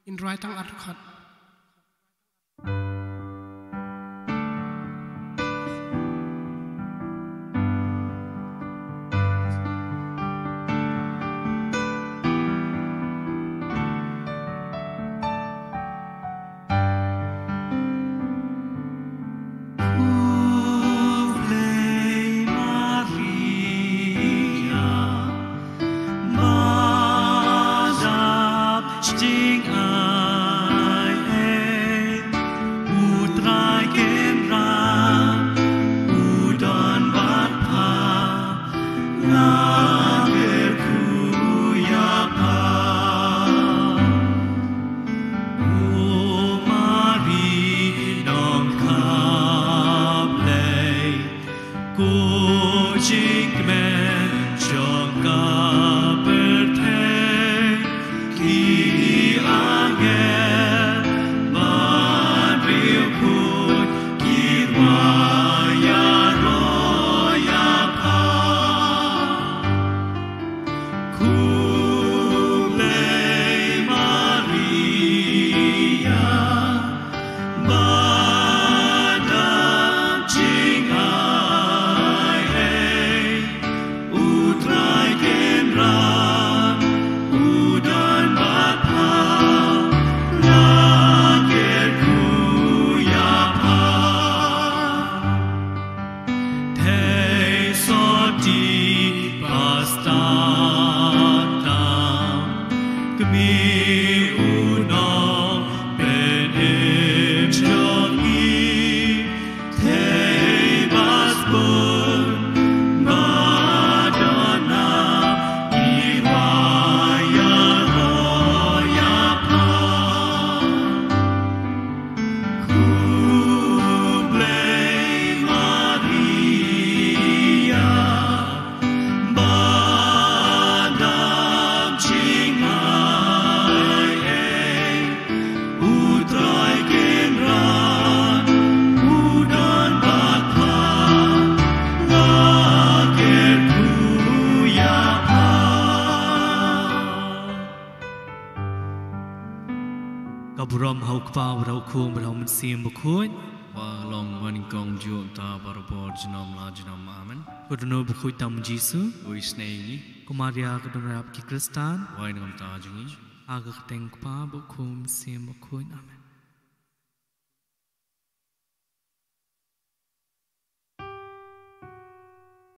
In right tang art khat. Kabram hau kpa berau kum berau mensim bukut. Walong waning kong juam ta barabor jenam la jenam amen. Kudono bukut tam Jisu. Uis nei. Kumaria kudono rap ki Kristan. Wai nam ta jungi. Agak teng kpa bukum sim bukut amen.